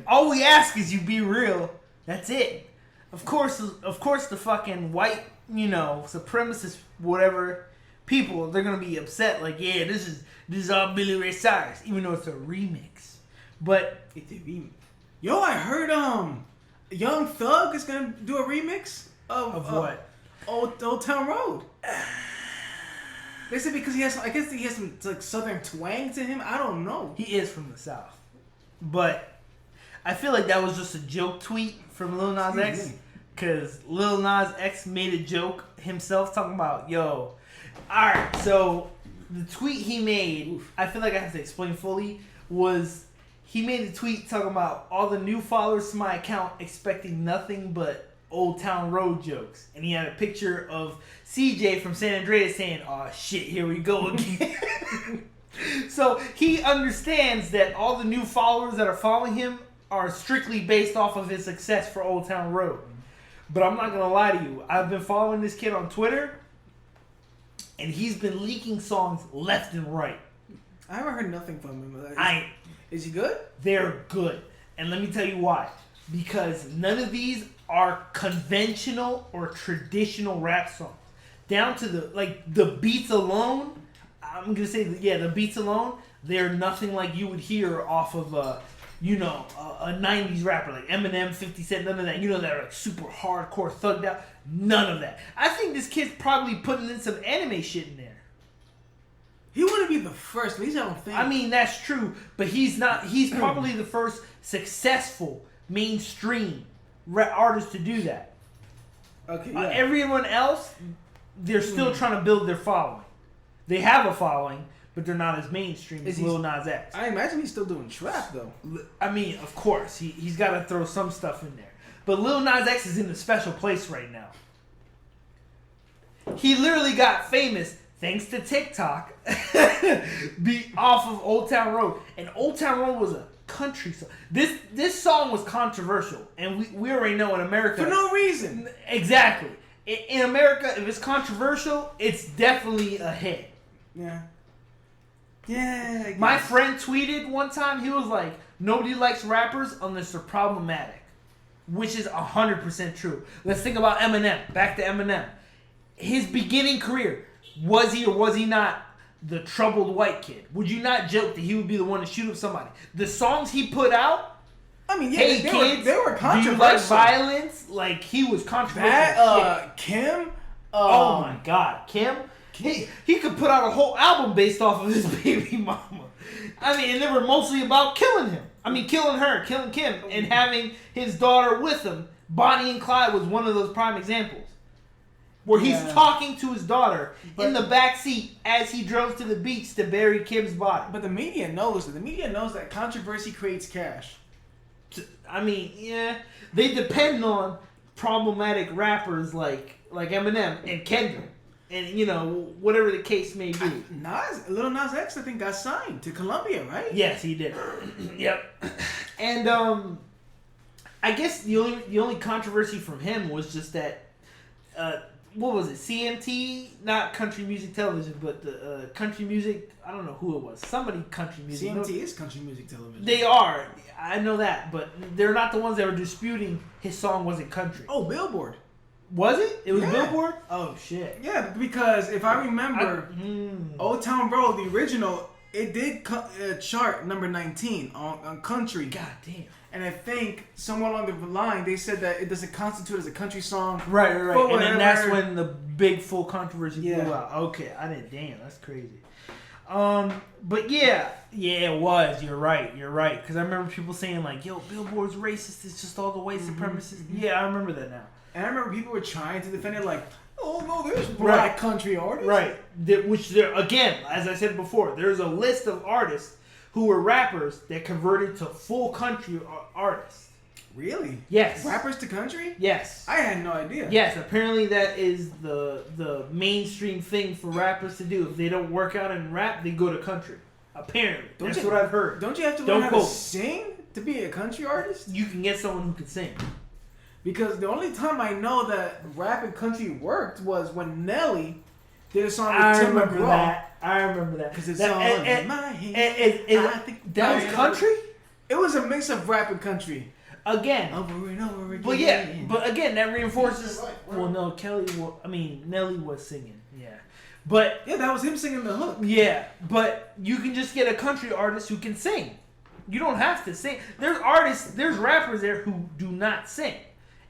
All we ask is you be real. That's it. Of course, the fucking white, supremacist, whatever people, they're gonna be upset. Like, yeah, this is all Billy Ray Cyrus, even though it's a remix. But it's a remix. Yo, I heard Young Thug is gonna do a remix of what? Old Town Road. They said because he has some like southern twang to him. I don't know. He is from the South, but I feel like that was just a joke tweet from Lil Nas X, because Lil Nas X made a joke himself talking about, yo, alright, so the tweet he made, I feel like I have to explain fully, was he made a tweet talking about all the new followers to my account expecting nothing but Old Town Road jokes. And he had a picture of CJ from San Andreas saying, oh shit, here we go again. So he understands that all the new followers that are following him are strictly based off of his success for Old Town Road. But I'm not going to lie to you. I've been following this kid on Twitter, and he's been leaking songs left and right. I haven't heard nothing from him. Is he good? They're good. And let me tell you why. Because none of these are conventional or traditional rap songs. Down to the beats alone, I'm going to say, the beats alone, they're nothing like you would hear off of a 90s rapper like Eminem, 50 Cent, none of that. That are like super hardcore, thugged out. None of that. I think this kid's probably putting in some anime shit in there. He wouldn't be the first, at least I don't think. I mean, that's true, but he's not. He's probably the first successful mainstream artist to do that. Okay. Yeah. Everyone else, they're still trying to build their following. They have a following, but they're not as mainstream as Lil Nas X. I imagine he's still doing trap though. I mean, of course, he's got to throw some stuff in there. But Lil Nas X is in a special place right now. He literally got famous thanks to TikTok, off of Old Town Road. And Old Town Road was a country song. This song was controversial, and we already know in America for no reason. Exactly. In America, if it's controversial, it's definitely a hit. Yeah. Yeah. My friend tweeted one time, he was like, nobody likes rappers unless they're problematic. Which is 100% true. Let's think about Eminem. Back to Eminem. his beginning career, was he or was he not the troubled white kid? Would you not joke that he would be the one to shoot up somebody? The songs he put out, I mean, yeah, hey they kids, were controversial. do you like violence? Like, he was controversial. That, Kim. Oh my God, Kim. He could put out a whole album based off of his baby mama. I mean, and they were mostly about killing him. I mean, killing her, killing Kim, and having his daughter with him. Bonnie and Clyde was one of those prime examples. Where he's talking to his daughter in the back seat as he drove to the beach to bury Kim's body. But the media knows that. The media knows that controversy creates cash. I mean, yeah. They depend on problematic rappers like Eminem and Kendrick. And, you know, whatever the case may be. Lil Nas X, I think, got signed to Columbia, right? Yes, he did. Yep. And I guess the only controversy from him was just that, what was it? CMT, not Country Music Television, but the Country Music. I don't know who it was. Somebody Country Music. CMT is Country Music Television. They are. I know that, but they're not the ones that were disputing his song wasn't country. Oh, Billboard. Was it? It was Billboard? Oh, shit. Yeah, because if I remember, Old Town Road, the original, it did chart number 19 on country. God damn. And I think somewhere along the line, they said that it doesn't constitute as a country song. Right. And then that's when the big full controversy blew out. Okay, I didn't. Damn, that's crazy. But yeah, it was. You're right. Because I remember people saying like, "Yo, Billboard's racist. It's just all the white supremacists." Yeah, I remember that now. And I remember people were trying to defend it like, "Oh no, there's black country artists." Right. Which there again, as I said before, there's a list of artists who were rappers that converted to full country artists. Really? Yes. Rappers to country? Yes. I had no idea. Yes, apparently that is the mainstream thing for rappers to do. If they don't work out in rap, they go to country. Apparently. That's what I've heard. Don't you have to learn how to sing to be a country artist? You can get someone who can sing. Because the only time I know that rap and country worked was when Nelly did a song with Tim McGraw. I remember that. Because it's all in my head. That was country? It was a mix of rap and country. Again. Over and over again. But yeah, again, that reinforces... Well, no, Nelly was singing. Yeah. But... Yeah, that was him singing the hook. Yeah, but you can just get a country artist who can sing. You don't have to sing. There's rappers there who do not sing.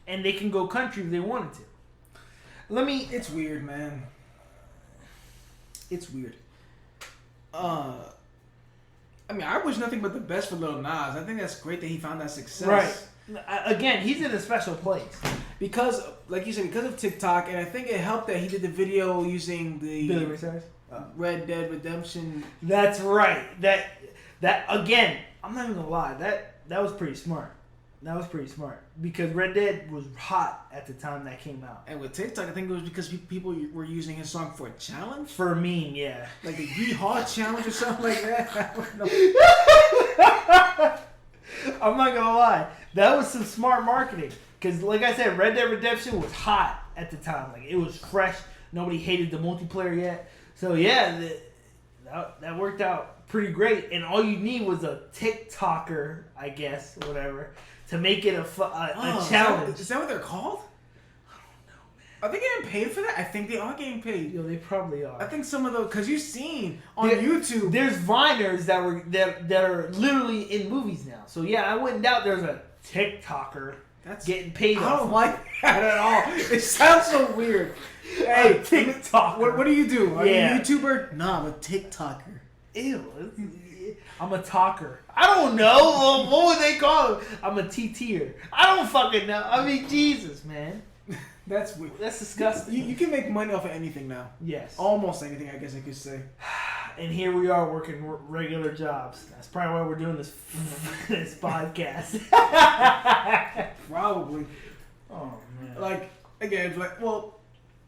And they can go country if they wanted to. It's weird, man. It's weird. I mean, I wish nothing but the best for Lil Nas. I think that's great that he found that success. Right. Again, he's in a special place. Because, like you said, because of TikTok, and I think it helped that he did the video using the Red Dead Redemption. That's right. That again, I'm not even gonna lie. That was pretty smart. That was pretty smart because Red Dead was hot at the time that came out. And with TikTok, I think it was because people were using his song for a challenge. For a meme, yeah. Like a Yeehaw challenge or something like that. I'm not gonna lie, that was some smart marketing. Because, like I said, Red Dead Redemption was hot at the time. Like, it was fresh. Nobody hated the multiplayer yet. So yeah, that worked out pretty great. And all you need was a TikToker, I guess, whatever, to make it a challenge. Is that what they're called? I don't know, man. Are they getting paid for that? I think they are getting paid. Yo, they probably are. I think some of those, because you've seen on YouTube. There's Viners that are literally in movies now. So yeah, I wouldn't doubt there's a TikToker getting paid. I don't like that at all. It sounds so weird. Hey, TikToker. What do you do? Are you a YouTuber? No, I'm a TikToker. Ew. I'm a talker. I don't know. What would they call it? I'm a TT'er. I don't fucking know. I mean, Jesus, man. That's weird. That's disgusting. You can make money off of anything now. Yes. Almost anything, I guess I could say. And here we are working regular jobs. That's probably why we're doing this podcast. Probably. Oh, man. Like, again, well,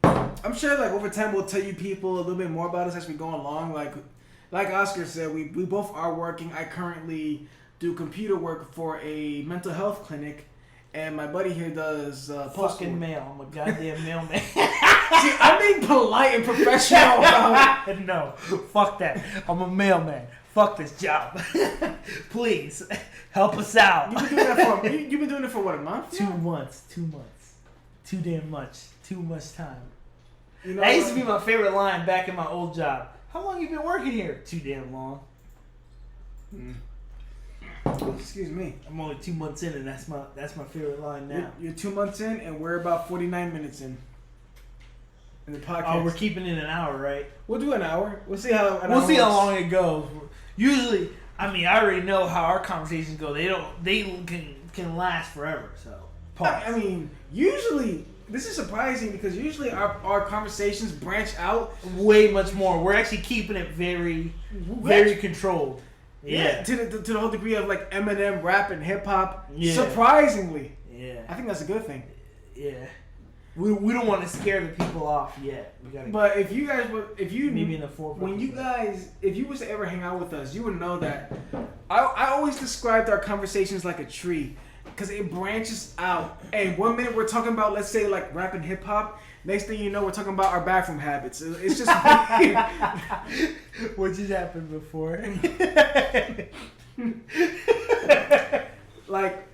I'm sure over time we'll tell you people a little bit more about us as we go along. Like Oscar said, we both are working. I currently do computer work for a mental health clinic, and my buddy here does fucking mail. I'm a goddamn mailman. See, I'm being polite and professional about it. No, fuck that. I'm a mailman. Fuck this job. Please help us out. You've been doing it for what, a month? 2 months. Too damn much. Too much time. You know that used to be my favorite line back in my old job. How long you been working here? Too damn long. Excuse me. I'm only 2 months in, and that's my favorite line now. You're 2 months in, and we're about 49 minutes in the podcast. Oh, we're keeping it an hour, right? We'll do an hour. We'll see how. We'll see how long it goes. Usually, I mean, I already know how our conversations go. They can last forever. So, pause. I mean, usually this is surprising because usually our conversations branch out way much more. We're actually keeping it very controlled. Yeah, to the whole degree of like Eminem rap and hip hop. Yeah. Surprisingly. Yeah. I think that's a good thing. Yeah. We don't want to scare the people off yet. But if you guys would, maybe in the forefront. If you was to ever hang out with us, you would know that I always described our conversations like a tree because it branches out. And 1 minute we're talking about, let's say, like rap and hip hop. Next thing you know, we're talking about our bathroom habits. It's just weird. What just happened before? Like,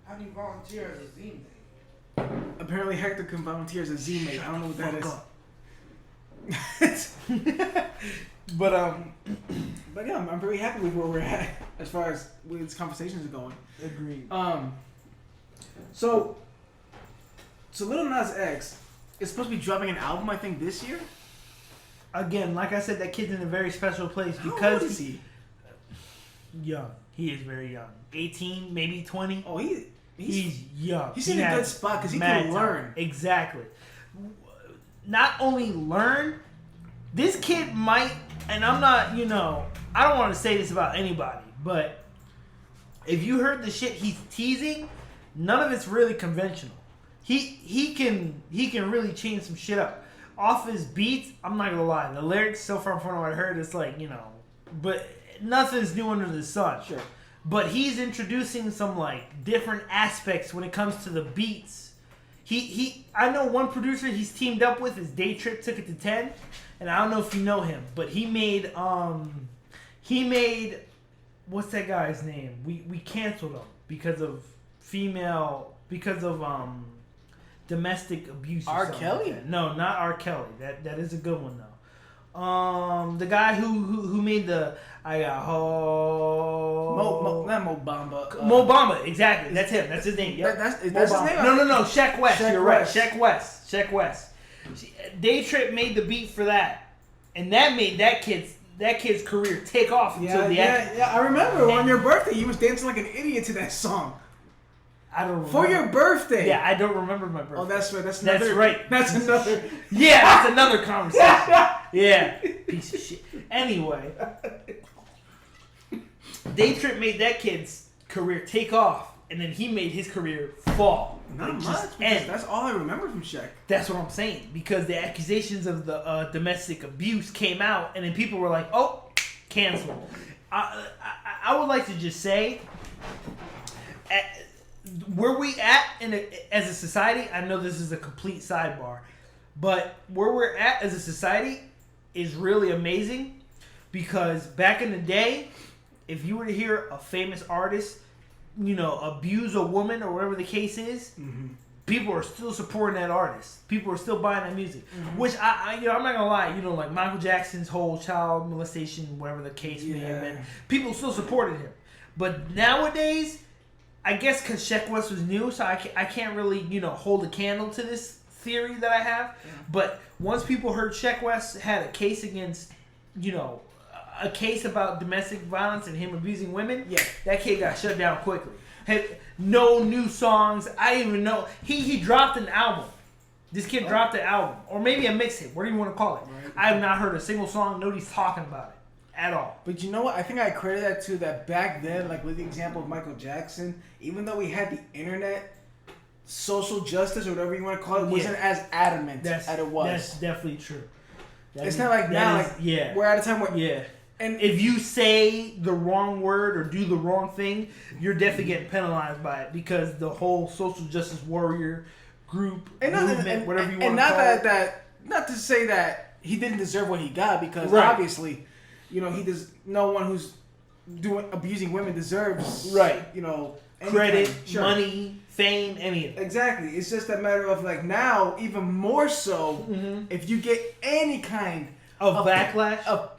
how do you volunteer as a Z-mate? Apparently Hector can volunteer as a Z-mate. I don't know what that is. But yeah, I'm very happy with where we're at as far as where these conversations are going. Agreed. So Lil Nas X is supposed to be dropping an album, I think, this year. Again, like I said, that kid's in a very special place because How old is he? Young. He is very young. 18, maybe 20. Oh, he's young. He's in a good spot because he can learn. Exactly. Not only learn, this kid might, and I'm not, I don't want to say this about anybody, but if you heard the shit he's teasing, none of it's really conventional. He can really change some shit up. Off his beats, I'm not gonna lie, the lyrics so far from what I heard, it's like, but nothing's new under the sun. Sure. But he's introducing some like different aspects when it comes to the beats. I know one producer he's teamed up with is Day Trip Took It to 10, and I don't know if you know him, but he made what's that guy's name? We canceled him because of domestic abuse. R. Kelly? Like no, not R. Kelly. That is a good one though. The guy who made the I got not Mo Bamba. Mo Bamba, exactly. That's him. That's his name. Yep. That's his name. No. Sheck West. You're right. Sheck West. Day Trip made the beat for that, and that made that kid's career take off until the end. Yeah. I remember on your birthday, you was dancing like an idiot to that song. I don't remember. For your birthday. Yeah, I don't remember my birthday. Oh, that's right. That's right. That's another. Yeah, that's another conversation. Yeah, piece of shit. Anyway, Day Trip made that kid's career take off, and then he made his career fall. Not much. Because that's all I remember from Sheck. That's what I'm saying. Because the accusations of the domestic abuse came out, and then people were like, "Oh, cancel." I would like to just say, where we at as a society, I know this is a complete sidebar, but where we're at as a society is really amazing because back in the day, if you were to hear a famous artist, abuse a woman or whatever the case is, people are still supporting that artist. People are still buying that music, which I'm not gonna lie, like Michael Jackson's whole child molestation, whatever the case may have been, people still supported him. But nowadays, I guess because Sheck West was new, so I can't really, hold a candle to this theory that I have. Yeah. But once people heard Sheck West had a case against, a case about domestic violence and him abusing women, that kid got shut down quickly. Had no new songs. I didn't even know. He dropped an album. This kid dropped an album. Or maybe a mixtape. What do you want to call it? Right. I have not heard a single song. Nobody's talking about it. At all. But you know what? I think I credit that to that back then, like with the example of Michael Jackson, even though we had the internet, social justice or whatever you want to call it wasn't as adamant as it was. That's definitely true. It's not like now, we're at a time where and if you say the wrong word or do the wrong thing, you're definitely getting penalized by it because the whole social justice warrior group movement, whatever you want to call it. Not to say that he didn't deserve what he got because obviously. No one who's abusing women deserves, credit, money, fame, anything. Exactly. It's just a matter of like now, even more so, if you get any kind of backlash,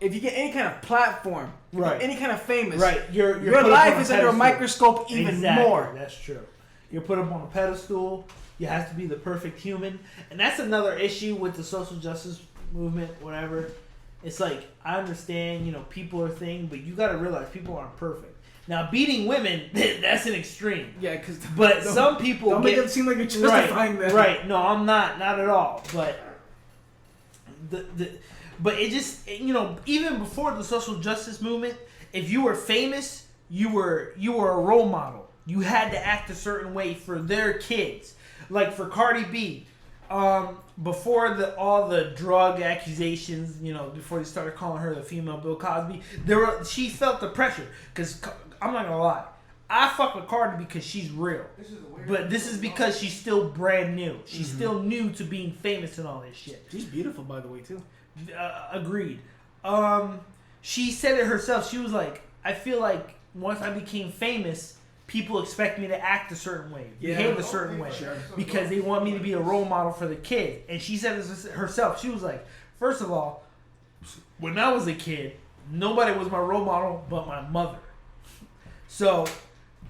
if you get any kind of platform, right, any kind of famous, right, your life is under a microscope even more. That's true. You're put up on a pedestal. You have to be the perfect human, and that's another issue with the social justice movement. Whatever, it's like I understand, people are thing, but you got to realize people aren't perfect. Now, beating women, that's an extreme. Yeah, but some people don't make it seem like you're justifying that. Right? No, I'm not at all. But but it just even before the social justice movement, if you were famous, you were a role model. You had to act a certain way for their kids. Like for Cardi B, before all the drug accusations, before they started calling her the female Bill Cosby, she felt the pressure. Because I'm not gonna lie, I fuck with Cardi because she's real. But this is because she's still brand new. She's still new to being famous and all this shit. She's beautiful, by the way, too. Agreed. She said it herself. She was like, I feel like once I became famous, people expect me to act a certain way, behave a certain way, because they want me to be a role model for the kid. And she said this herself. She was like, first of all, when I was a kid, nobody was my role model but my mother. So,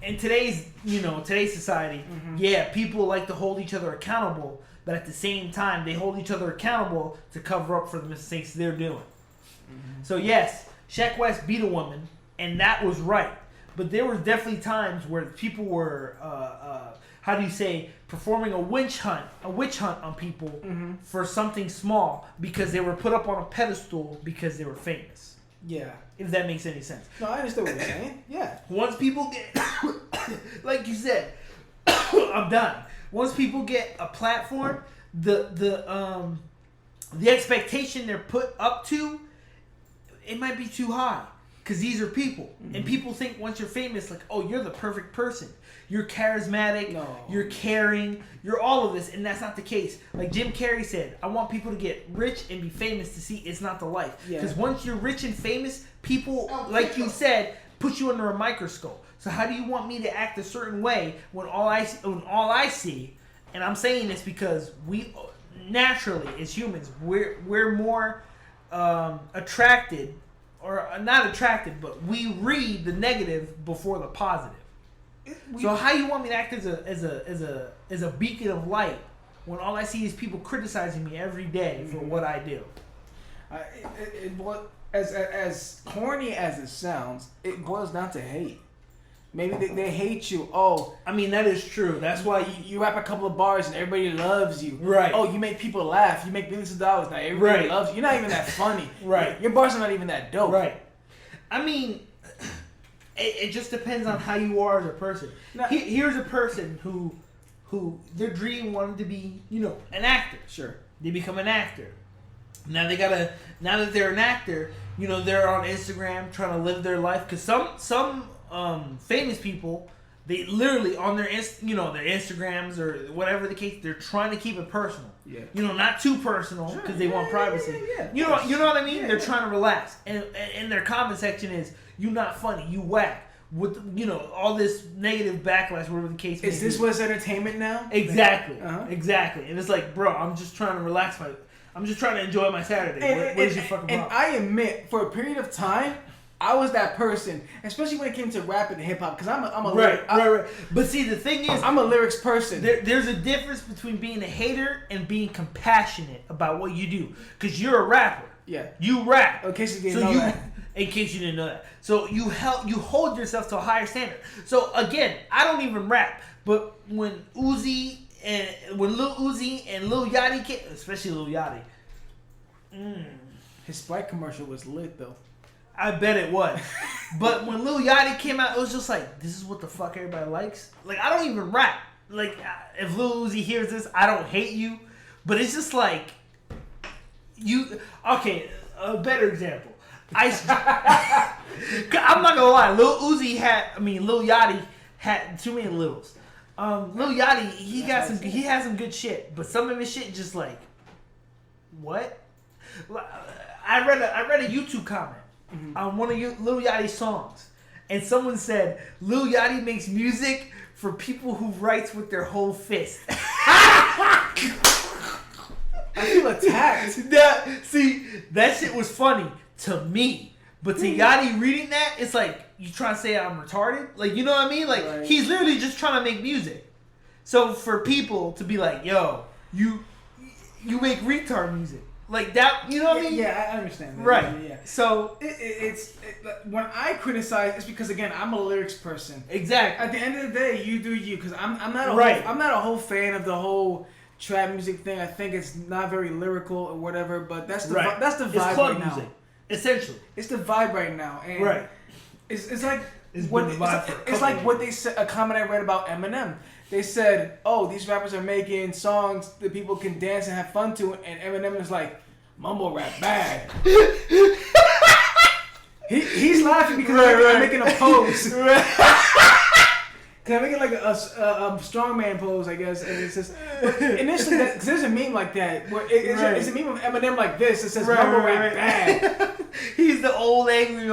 in today's society, people like to hold each other accountable, but at the same time, they hold each other accountable to cover up for the mistakes they're doing. So yes, Sheck West beat a woman, and that was right. But there were definitely times where people were, performing a witch hunt on people for something small because they were put up on a pedestal because they were famous. Yeah. If that makes any sense. No, I understand what you're saying. Yeah. Once people get, like you said, I'm done. Once people get a platform, the expectation they're put up to, it might be too high. Because these are people. And people think once you're famous, like, oh, you're the perfect person. You're charismatic. No. You're caring. You're all of this. And that's not the case. Like Jim Carrey said, I want people to get rich and be famous to see it's not the life. Because once you're rich and famous, people, like you said, put you under a microscope. So how do you want me to act a certain way when all I see, and I'm saying this because we, naturally, as humans, we're more attracted, or not attracted, but we read the negative before the positive. So how you want me to act as a beacon of light when all I see is people criticizing me every day for what I do? As corny as it sounds, it boils down to hate. Maybe they hate you. Oh, I mean, that is true. That's why you rap a couple of bars and everybody loves you. Right. Oh, you make people laugh. You make millions of dollars. Now everybody loves you. You're not even that funny. Right. Your bars are not even that dope. Right. I mean, it just depends on how you are as a person. Now, here's a person who their dream wanted to be, an actor. Sure. They become an actor. Now that they're an actor, they're on Instagram trying to live their life. Because some famous people, they literally on their their Instagrams or whatever the case, they're trying to keep it personal. Yeah. Not too personal because they want privacy. Yeah. You know what I mean? They're trying to relax, and their comment section is, "You not funny, you whack." With all this negative backlash, whatever the case may be. Is this what's entertainment now? Exactly. Exactly. And it's like, bro, I'm just trying to relax I'm just trying to enjoy my Saturday. What is your fucking problem? And I admit, for a period of time, I was that person, especially when it came to rap and hip hop, because I'm a right. But see, the thing is, I'm a lyrics person. There's a difference between being a hater and being compassionate about what you do, because you're a rapper. Yeah, you rap. In case you didn't know that. In case you didn't know that, so you hold yourself to a higher standard. So again, I don't even rap, but when Lil Uzi and Lil Yachty came, especially Lil Yachty, his Sprite commercial was lit though. I bet it was. But when Lil Yachty came out, it was just like, this is what the fuck everybody likes. Like, I don't even rap. Like, if Lil Uzi hears this, I don't hate you. But it's just like, okay, a better example. I'm not gonna lie, Lil Yachty had too many littles. Lil Yachty, he has some good shit, but some of his shit just like, what? I read a YouTube comment on one of Lil Yachty's songs, and someone said Lil Yachty makes music for people who writes with their whole fist. I feel attacked. That shit was funny to me, but to Yachty reading that, it's like you trying to say I'm retarded. Like, you know what I mean? Like right. He's literally just trying to make music. So for people to be like, "Yo, you make retard music," like that, you know what I mean? Yeah, I understand that. Right. Yeah. So it's when I criticize, it's because again I'm a lyrics person. exactly. At the end of the day, you do you, because I'm not a Right. I'm not a whole fan of the whole trap music thing. I think it's not very lyrical or whatever. But that's the Right. that's the vibe It's club right music, now. essentially. It's the vibe right now, and Right. It's like It's what been the vibe for a it's couple like of what they said. A comment I read about Eminem. They said, "Oh, these rappers are making songs that people can dance and have fun to," and Eminem is like, "Mumble rap bad." He's laughing because I'm making a pose. Cause I'm making like a strongman pose, I guess, and it's just initially because there's a meme like that where it's a meme of Eminem like this. It says "Mumble rap bad." He's the angry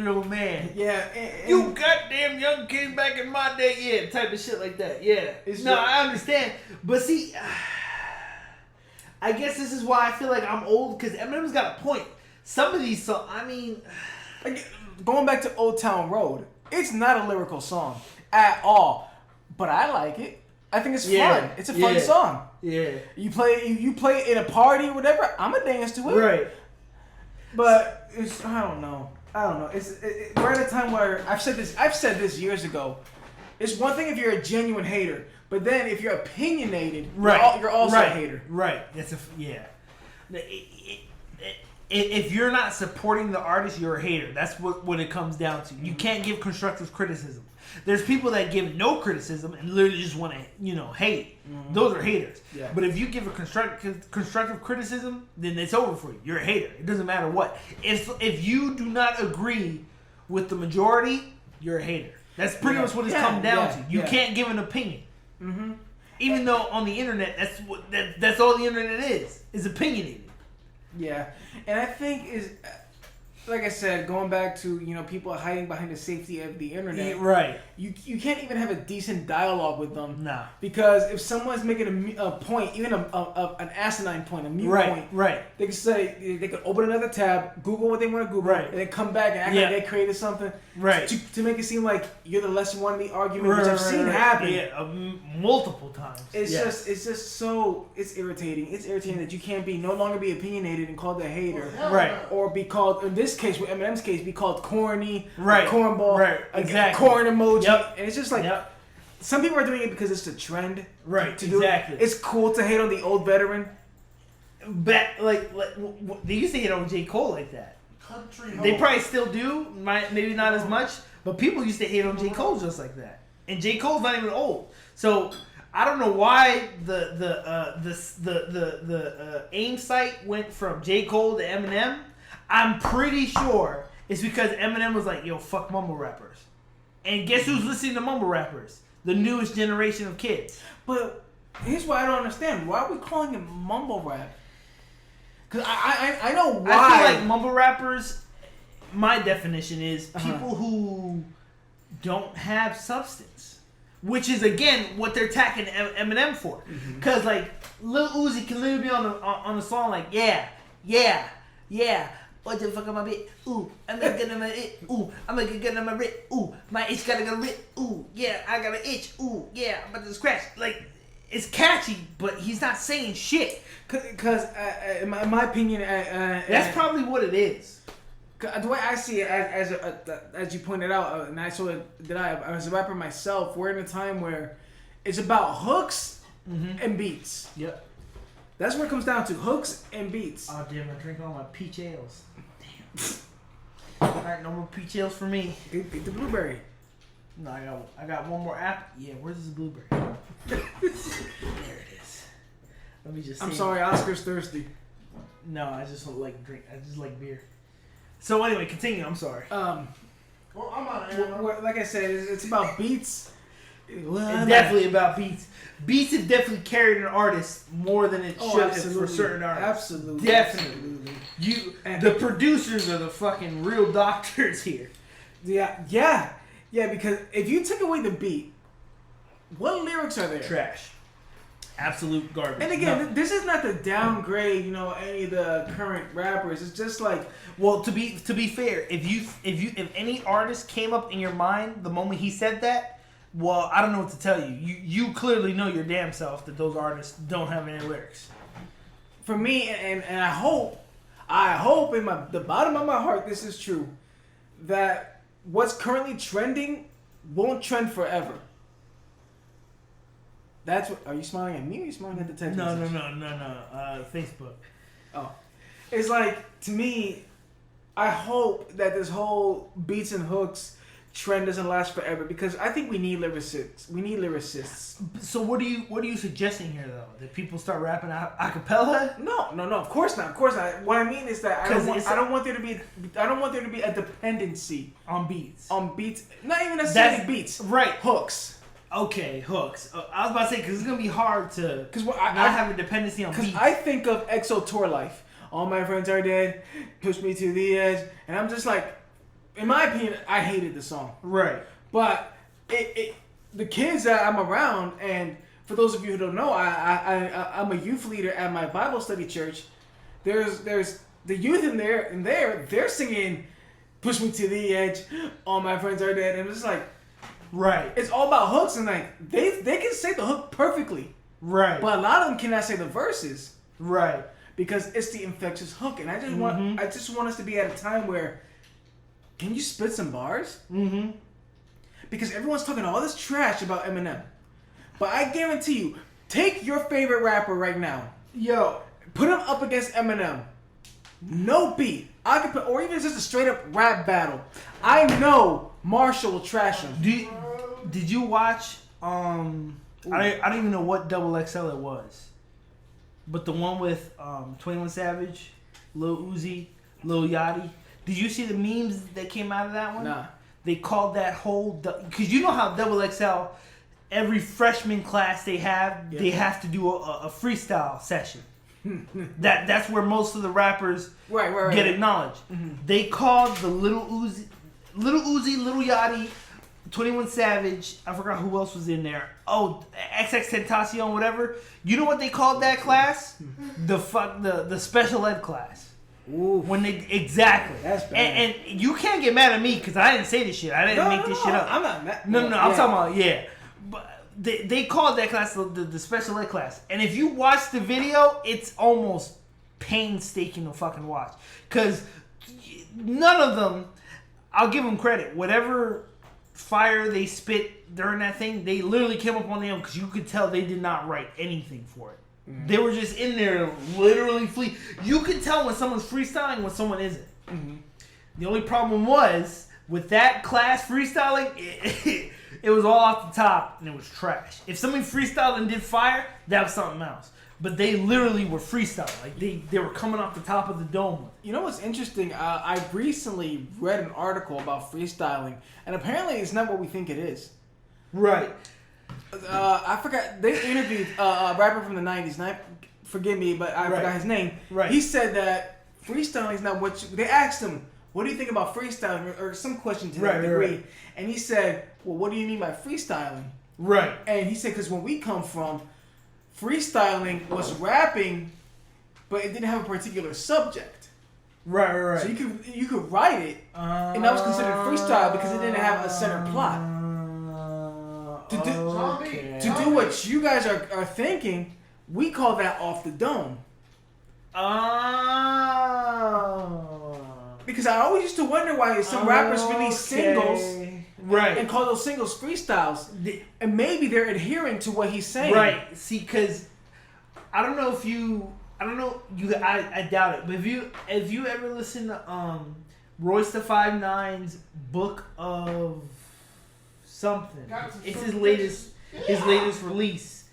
old man. Yeah, You goddamn young king back in my day, yeah, type of shit like that. Yeah, I understand, but see, I guess this is why I feel like I'm old, because Eminem's got a point. Some of these songs, I mean, going back to Old Town Road, it's not a lyrical song at all, but I like it. I think it's fun. It's a fun song. Yeah, you play it in a party or whatever. I'm a dance to it. Right. But it's I don't know. We're at a time where I've said this years ago. It's one thing if you're a genuine hater, but then if you're opinionated, you're also a hater. Right. That's if you're not supporting the artist, you're a hater. That's what it comes down to. You can't give constructive criticism. There's people that give no criticism and literally just want to, hate. Mm-hmm. Those are haters. Yeah. But if you give a constructive criticism, then it's over for you. You're a hater. It doesn't matter what. If you do not agree with the majority, you're a hater. That's pretty much what it's come down to. You can't give an opinion. Mm-hmm. Even though on the internet, that's all the internet is opinionated. Yeah, and I think like I said, going back to people hiding behind the safety of the internet. Right. You can't even have a decent dialogue with them. Nah. Because if someone's making a point, even an asinine point, a mute point, right, they could say they could open another tab, Google what they want to Google, and then come back and act like they created something, right, to make it seem like you're the lesser one in the argument, which I've seen happen, multiple times. It's just so it's irritating. It's irritating that you can't no longer be opinionated and called a hater, right, or be called, in this case, with Eminem's case, be called corny, right, cornball, right, exactly, corn emoji, and it's just like some people are doing it because it's the trend, right? To do it. It's cool to hate on the old veteran. But like they used to hate on J. Cole like that. They probably still do, maybe not as much, but people used to hate on J. Cole just like that. And J. Cole's not even old, so I don't know why the AIM site went from J. Cole to Eminem. I'm pretty sure it's because Eminem was like, "Yo, fuck mumble rappers," and guess who's listening to mumble rappers? The newest generation of kids. But here's what I don't understand: why are we calling it mumble rap? Because I know why. I feel like mumble rappers, my definition is people who don't have substance. Which is, again, what they're attacking Eminem for. Because, like, Lil Uzi can literally be on the song like, yeah. What the fuck am I bit? Ooh, I'm gonna get on my it. Ooh, I'm gonna get on my rip. Ooh, my itch gotta go rip. Ooh, yeah, I got an itch. Ooh, yeah, I'm about to scratch. Like, it's catchy, but he's not saying shit. Because, in my opinion, that's probably what it is. The way I see it, as you pointed out, and I saw it that as a rapper myself, we're in a time where it's about hooks and beats. Yep. That's what it comes down to, hooks and beats. Oh, damn, I drink all my peach ales. Damn. All right, no more peach ales for me. Get the blueberry. No, I got one more apple. Yeah, where's this blueberry? There it is. Let me just. I'm sorry, Oscar's thirsty. No, I just don't like drink. I just like beer. So anyway, continue. I'm sorry. Well, I'm on it. Like I said, it's about beats. It's definitely about beats. Beats have definitely carried an artist more than it should have for certain artists. Absolutely. Definitely. The producers are the fucking real doctors here. Yeah. Because if you took away the beat, what lyrics are there? Trash. Absolute garbage. And again, this is not to downgrade, any of the current rappers. It's just like, well, to be fair, if any artist came up in your mind the moment he said that, well, I don't know what to tell you. You clearly know your damn self that those artists don't have any lyrics. For me, and I hope in the bottom of my heart this is true, that what's currently trending won't trend forever. That's what. Are you smiling at me or are you smiling at the text message? No. Facebook. Oh. It's like, to me, I hope that this whole beats and hooks trend doesn't last forever because I think we need lyricists. So what are you suggesting here though? That people start rapping a cappella? No. Of course not. What I mean is that I don't want there to be a dependency on beats. Not even necessarily beats. Right. Hooks. Okay, hooks. I was about to say because it's gonna be hard to not have a dependency on beats. Because I think of EXO tour life. All my friends are dead. Push me to the edge, and I'm just like, in my opinion, I hated the song. Right. But the kids that I'm around, and for those of you who don't know, I'm a youth leader at my Bible study church. There's the youth in there. They're singing, "Push me to the edge." All my friends are dead, and it's just like. Right. It's all about hooks, and like they can say the hook perfectly. Right. But a lot of them cannot say the verses. Right. Because it's the infectious hook, and I just want us to be at a time where, can you spit some bars? Mm-hmm. Because everyone's talking all this trash about Eminem, but I guarantee you, take your favorite rapper right now, put him up against Eminem, no beat, or even just a straight up rap battle. I know Marshall will trash him. Did you watch? I don't even know what XXL it was, but the one with 21 Savage, Lil Uzi, Lil Yachty. Did you see the memes that came out of that one? Nah. They called that whole because you know how XXL, every freshman class they have to do a freestyle session. That's where most of the rappers get acknowledged. Mm-hmm. They called the Lil Uzi, Lil Yachty, 21 Savage, I forgot who else was in there. Oh, XXXTentacion, whatever. You know what they called that class? The special ed class. Ooh. Exactly. That's bad. And you can't get mad at me because I didn't say this shit. I didn't make this shit up. I'm not mad. No. I'm talking about But they called that class the special ed class. And if you watch the video, it's almost painstaking to fucking watch. Because none of them, I'll give them credit. Whatever fire they spit during that thing, they literally came up on their own because you could tell they did not write anything for it. Mm-hmm. They were just in there literally flee. You could tell when someone's freestyling when someone isn't. Mm-hmm. The only problem was with that class freestyling, it was all off the top and it was trash. If somebody freestyled and did fire, that was something else. But they literally were freestyling. Like they were coming off the top of the dome. You know what's interesting? I recently read an article about freestyling, and apparently it's not what we think it is. Right. I forgot. They interviewed a rapper from the 90s. Forgive me, but I forgot his name. Right. He said that freestyling is not what they asked him, what do you think about freestyling? Or some question to that degree. Right. And he said, well, what do you mean by freestyling? Right. And he said, because when we come from, freestyling was rapping, but it didn't have a particular subject. Right. So you could write it, and that was considered freestyle because it didn't have a center plot. To do what you guys are thinking, we call that off the dome. Because I always used to wonder why some rappers release singles and call those singles freestyles. And maybe they're adhering to what he's saying. Right. See, because I don't know if I doubt it. But if you ever listen to Royce the 5'9's Book of something, it's his latest release.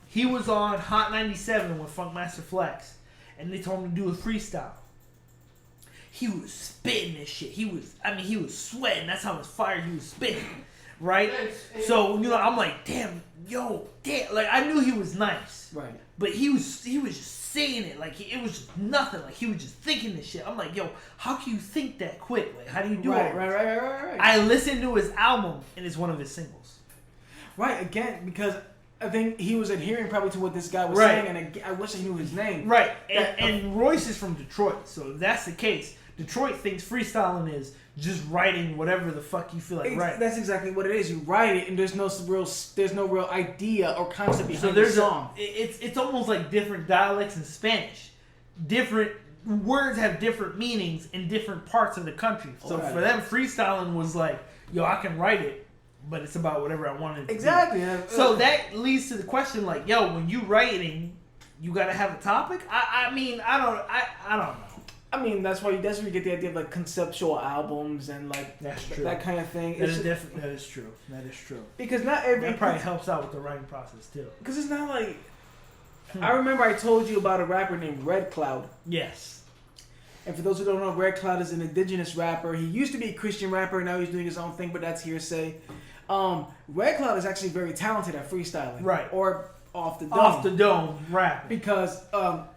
He was on Hot 97 with Funkmaster Flex, and they told him to do a freestyle. He was spitting this shit. He was sweating. That's how much fire he was spitting. right? So I'm like, damn, like I knew he was nice, right? But he was just saying it like it was just nothing. Like he was just thinking this shit. I'm like, yo, how can you think that quick? Like, how do you do it? Right. I listened to his album, and it's one of his singles. Right, again, because I think he was adhering probably to what this guy was saying, and I wish I knew his name. Right, and Royce is from Detroit, so if that's the case, Detroit thinks freestyling is just writing whatever the fuck you feel like writing. That's exactly what it is. You write it, and there's no real idea or concept behind the song. It's almost like different dialects in Spanish. Different words have different meanings in different parts of the country. So for them, freestyling was like, yo, I can write it, but it's about whatever I wanted to exactly. do. So that leads to the question, like, yo, when you writing, you gotta have a topic. I mean, I don't know. I mean, that's where you get the idea of like conceptual albums and like that's true. That kind of thing. That is true. Because not every that probably helps out with the writing process too. Because it's not like I remember I told you about a rapper named Red Cloud. Yes. And for those who don't know, Red Cloud is an indigenous rapper. He used to be a Christian rapper, now he's doing his own thing, but that's hearsay. Red Cloud is actually very talented at freestyling. Right. Or off the dome rap. Because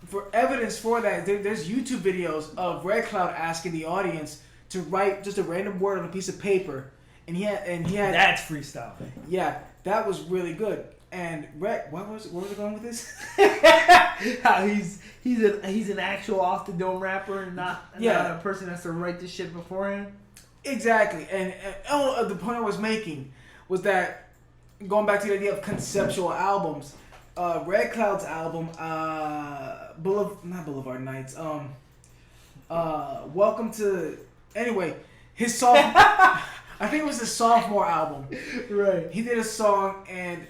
for evidence for that, there's YouTube videos of Red Cloud asking the audience to write just a random word on a piece of paper, and he had that's freestyling. Yeah, that was really good. And Red, where was it going with this? How he's an actual off the dome rapper and not a person that has to write this shit beforehand. Exactly. And the point I was making was that going back to the idea of conceptual albums. Red Cloud's album, not Boulevard Nights. Welcome to. Anyway, his song. I think it was his sophomore album. Right. He did a song and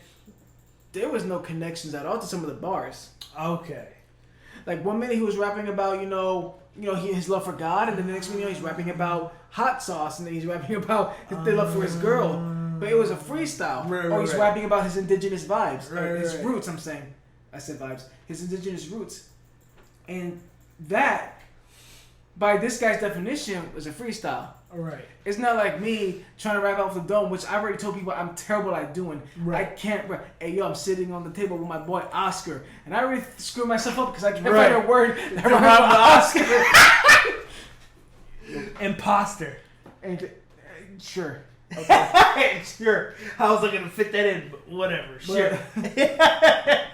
there was no connections at all to some of the bars. Okay. Like 1 minute he was rapping about his love for God, and then the next minute he's rapping about hot sauce, and then he's rapping about his love for his girl. But it was a freestyle. Or he's rapping about his indigenous vibes. His roots, I'm saying. I said vibes. His indigenous roots. And that, by this guy's definition, was a freestyle. Right. It's not like me trying to rap off the dome, which I already told people I'm terrible at doing. Right. I can't rap. Hey, yo, I'm sitting on the table with my boy Oscar, and I already screwed myself up because I can't find a word that rhymes with Oscar. Imposter. Sure. Okay. Sure. How was I gonna fit that in? But whatever. Sure. I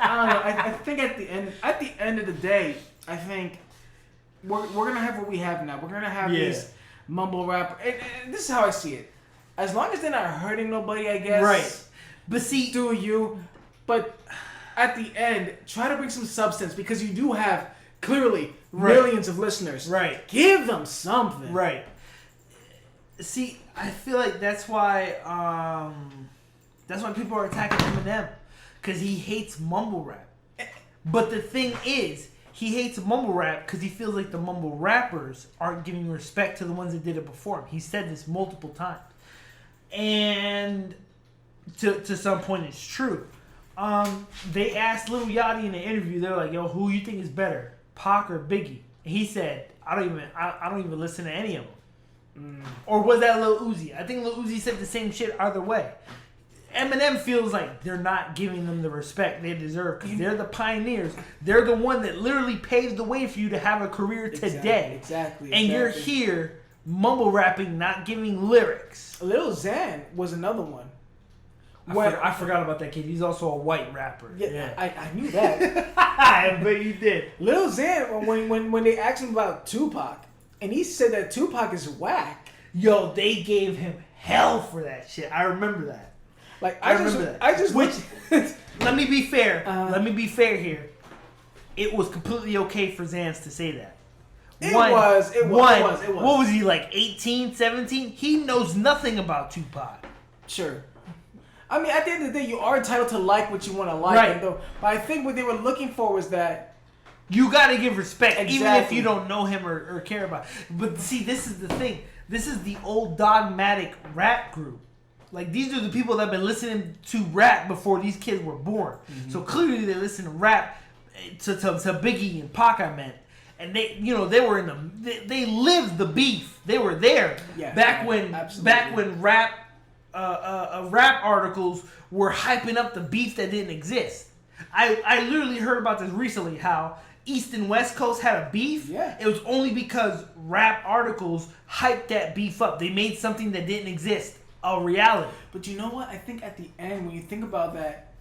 don't know. I think at the end of the day, I think we're gonna have what we have now. We're gonna have these mumble rap. And this is how I see it. As long as they're not hurting nobody, I guess. Right. But see, do you? But at the end, try to bring some substance because you do have clearly millions of listeners. Right. Give them something. Right. See, I feel like that's why people are attacking Eminem, because he hates mumble rap. But the thing is, he hates mumble rap because he feels like the mumble rappers aren't giving respect to the ones that did it before him. He said this multiple times, and to some point, it's true. They asked Lil Yachty in the interview. They're like, "Yo, who you think is better, Pac or Biggie?" And he said, "I don't even listen to any of them." Or was that Lil Uzi? I think Lil Uzi said the same shit either way. Eminem feels like they're not giving them the respect they deserve because they're the pioneers. They're the one that literally paved the way for you to have a career today. Exactly. And you're here mumble rapping, not giving lyrics. Lil Xan was another one. I forgot about that kid. He's also a white rapper. Yeah. I knew that. But you did. Lil Xan, when they asked him about Tupac, and he said that Tupac is whack. Yo, they gave him hell for that shit. I remember that. Like I remember that. Let me be fair. Let me be fair here. It was completely okay for Xans to say that. It was. What was he, like 18, 17? He knows nothing about Tupac. Sure. I mean, at the end of the day, you are entitled to like what you want to like. Right. But I think what they were looking for was that you got to give respect, even if you don't know him or care about him. But see, this is the thing. This is the old dogmatic rap group. Like, these are the people that have been listening to rap before these kids were born. Mm-hmm. So clearly they listen to rap to Biggie and Pac, I meant. And they were they lived the beef. They were there back when rap rap articles were hyping up the beef that didn't exist. I literally heard about this recently, how East and West Coast had a beef. Yeah. It was only because rap articles hyped that beef up. They made something that didn't exist a reality. But you know what? I think at the end, when you think about that,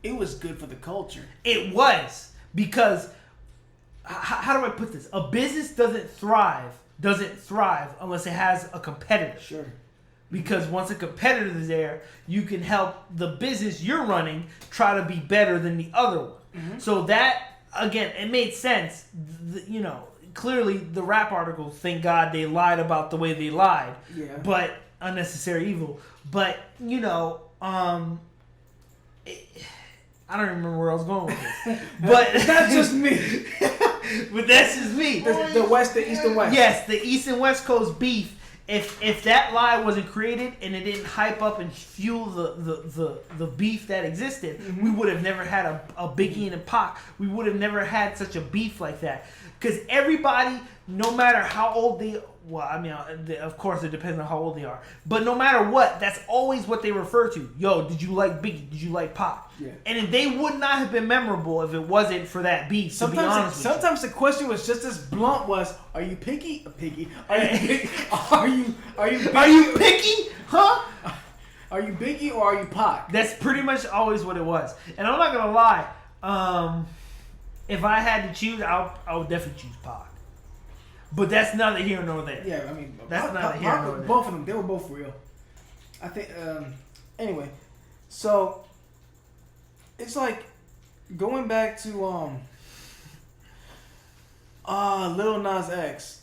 it was good for the culture. It was, because how do I put this? A business doesn't thrive unless it has a competitor. Sure. Because once a competitor is there, you can help the business you're running try to be better than the other one. Mm-hmm. So that, again, it made sense. Clearly the rap articles, thank God they lied about the way they lied. Yeah. But unnecessary evil. But, I don't even remember where I was going with this. But that's just me. But that's just me. The West, the East and West. Yes, the East and West Coast beef. If that lie wasn't created and it didn't hype up and fuel the beef that existed, mm-hmm. we would have never had a Biggie and a Pac. We would have never had such a beef like that. Because everybody, no matter how old they, of course it depends on how old they are, but no matter what, that's always what they refer to. Yo, did you like Biggie? Did you like Pac? Yeah. And they would not have been memorable if it wasn't for that beef. Sometimes the question was just as blunt: was, are you picky? Are you picky? Huh? Are you Biggie or are you Pac? That's pretty much always what it was. And I'm not gonna lie. If I had to choose, I would definitely choose Pac. But that's neither here nor there. Yeah, I mean, that's neither here nor there. Both of them, they were both real. I think. Anyway, so it's like going back to Lil Nas X.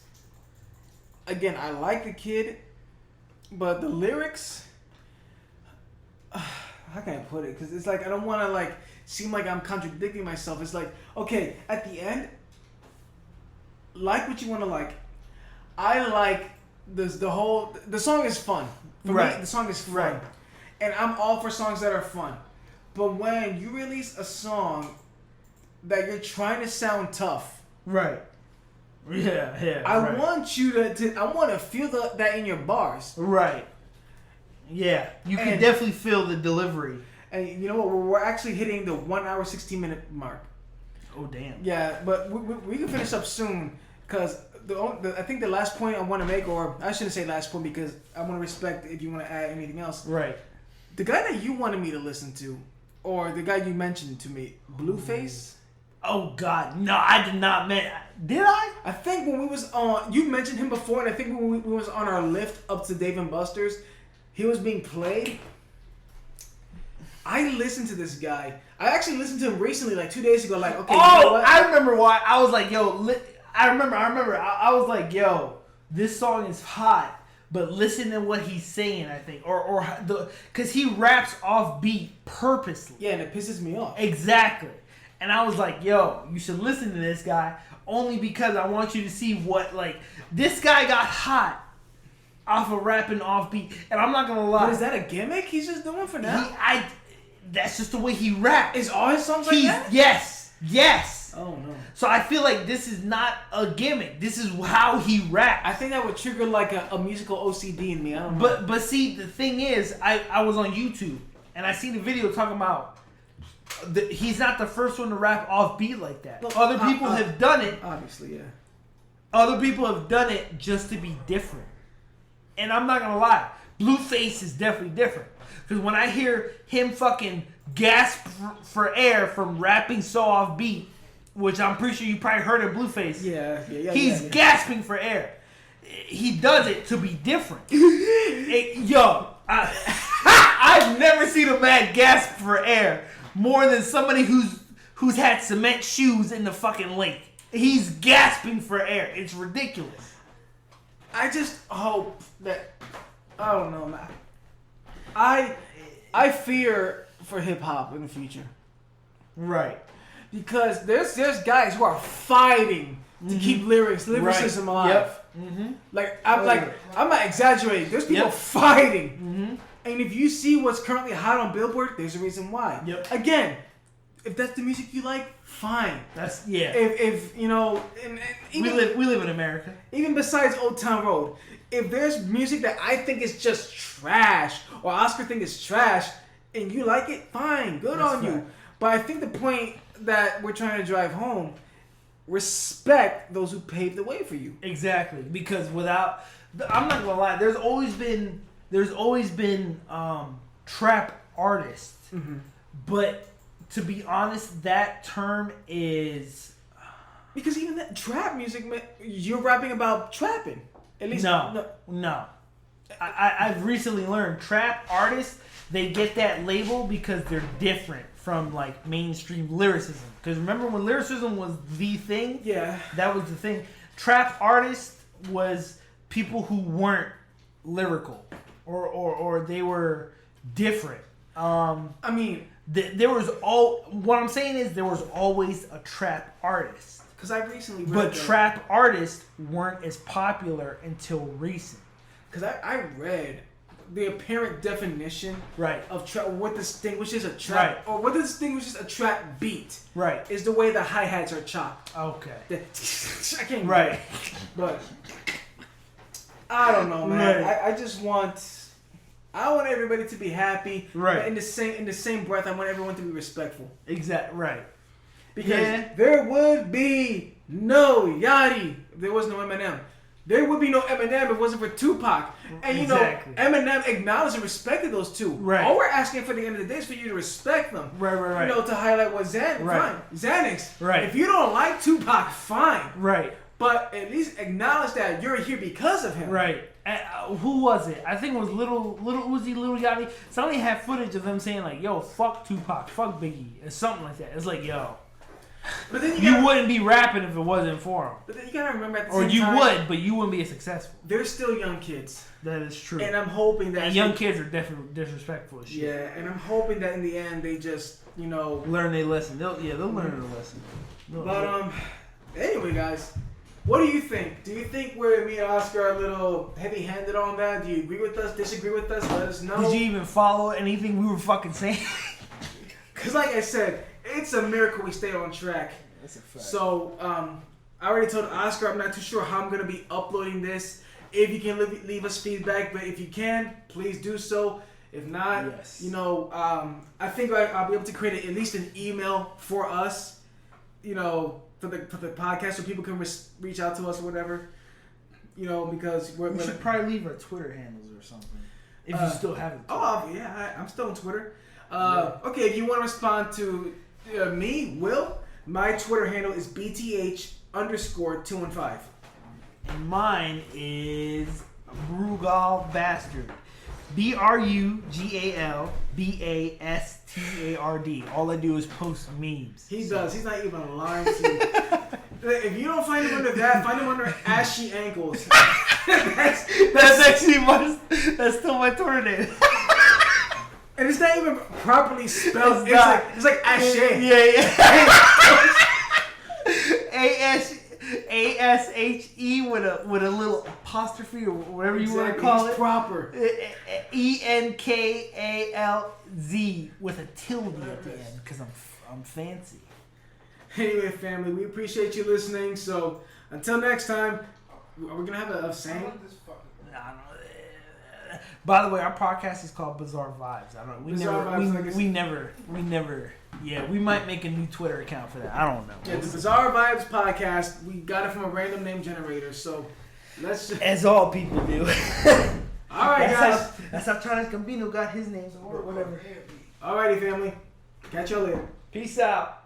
Again, I like the kid, but the lyrics. How can I put it? Because it's like I don't want to seem like I'm contradicting myself. It's like, okay, at the end, like what you want to like. I like the song is fun. For me, the song is fun. Right. And I'm all for songs that are fun. But when you release a song that you're trying to sound tough. Right. Yeah. I want you I want to feel that in your bars. Right. Yeah. You can definitely feel the delivery. And you know what? We're actually hitting the 1 hour 16-minute mark. Oh damn. Yeah, but we can finish up soon because I think the last point I want to make, or I shouldn't say last point because I want to respect if you want to add anything else. Right. The guy that you wanted me to listen to, or the guy you mentioned to me, Blueface. Oh God, no! I did not. Did I? I think when we was on, you mentioned him before, and I think when we was on our lift up to Dave and Buster's, he was being played. I listened to this guy. I actually listened to him recently, 2 days ago. Okay. Oh, you know what? I remember why. I was like, yo. I remember. I was like, yo, this song is hot, but listen to what he's saying. I think, because he raps off beat purposely. Yeah, and it pisses me off. Exactly. And I was like, yo, you should listen to this guy only because I want you to see what this guy got hot off of rapping off beat. And I'm not gonna lie. But is that a gimmick he's just doing for now? That's just the way he raps. Is all his songs like that? Yes. Oh no. So I feel like this is not a gimmick. This is how he raps. I think that would trigger a musical OCD in me. I don't know. But see, the thing is, I was on YouTube and I seen the video talking about he's not the first one to rap off beat like that. Well, other people have done it. Obviously, yeah. Other people have done it just to be different. And I'm not gonna lie, Blueface is definitely different. Because when I hear him fucking gasp for air from rapping so off beat, which I'm pretty sure you probably heard of Blueface. Yeah. He's gasping for air. He does it to be different. I've never seen a man gasp for air more than somebody who's had cement shoes in the fucking lake. He's gasping for air. It's ridiculous. I just hope that I don't know, man. I fear for hip hop in the future. Right. Because there's guys who are fighting to keep lyricism alive. Yep. Mm-hmm. I'm not exaggerating. There's people fighting. Mm-hmm. And if you see what's currently hot on Billboard, there's a reason why. Yep. Again, if that's the music you like, fine. That's yeah. If you know, and even, we live in America. Even besides Old Town Road, if there's music that I think is just trash or Oscar think is trash, and you like it, fine, good on you. But I think the point that we're trying to drive home, respect those who paved the way for you. Exactly, because without, I'm not gonna lie, there's always been trap artists, but to be honest, that term is because even that trap music, you're rapping about trapping. At least no. I've recently learned trap artists, they get that label because they're different from like mainstream lyricism. Because remember when lyricism was the thing? Yeah. That was the thing. Trap artists was people who weren't lyrical or they were different. I mean, there was what I'm saying is there was always a trap artist. Because I recently read But trap artists weren't as popular until recent. Because I read the apparent definition of trap, what distinguishes a trap, or what distinguishes a trap beat, is the way the hi-hats are chopped. Okay. I can't but I don't know, man. I just want everybody to be happy. But in the same breath, I want everyone to be respectful. Exactly. Right. Because there would be no Yachty if there was no Eminem. There would be no Eminem if it wasn't for Tupac. And you know, Eminem acknowledged and respected those two. Right. All we're asking for the end of the day is for you to respect them. Right. You know, to highlight what Xanax. Right. If you don't like Tupac, fine. Right. But at least acknowledge that you're here because of him. Right. Who was it? I think it was Little Uzi, Little Yachty. Somebody had footage of them saying like, "Yo, fuck Tupac, fuck Biggie," or something like that. It's like, yo. But then you wouldn't be rapping if it wasn't for him. But then you gotta remember at the same time. Or you would, but you wouldn't be as successful. They're still young kids. That is true. And I'm hoping that... And young kids are definitely disrespectful as shit. Yeah, and I'm hoping that in the end they just, you know... learn their lesson. They'll learn their lesson. But, anyway, guys. What do you think? Do you think me and Oscar are a little heavy-handed on that? Do you agree with us, disagree with us? Let us know. Did you even follow anything we were fucking saying? Because like I said, it's a miracle we stay on track. That's a fact. So, I already told Oscar I'm not too sure how I'm going to be uploading this. If you can leave us feedback, but if you can, please do so. If not, you know, I think I'll be able to create at least an email for us, you know, for the podcast so people can reach out to us or whatever. You know, because we should probably leave our Twitter handles or something. If you still have it. Oh, yeah, I'm still on Twitter. Okay, if you want to respond to me, Will, my Twitter handle is BTH_215. And mine is Brugal Bastard. BRUGALBASTARD. All I do is post memes. He does. He's not even lying to you. If you don't find him under that, find him under Ashy Ankles. that's actually that's still my Twitter name. And it's not even properly spelled. It's like Ashe. Yeah. ASHE with a little apostrophe or whatever you want to call it. Proper. ENKALZ with a tilde at the end because I'm fancy. Anyway, family, we appreciate you listening. So until next time, are we gonna have a saying? By the way, our podcast is called Bizzare Vibes. I don't know. We never. Yeah, we might make a new Twitter account for that. I don't know. Yeah, the Bizzare Vibes podcast. We got it from a random name generator. So let's just... As all people do. All right, guys. That's how Charles Gambino got his name or whatever. Alrighty, family. Catch y'all later. Peace out.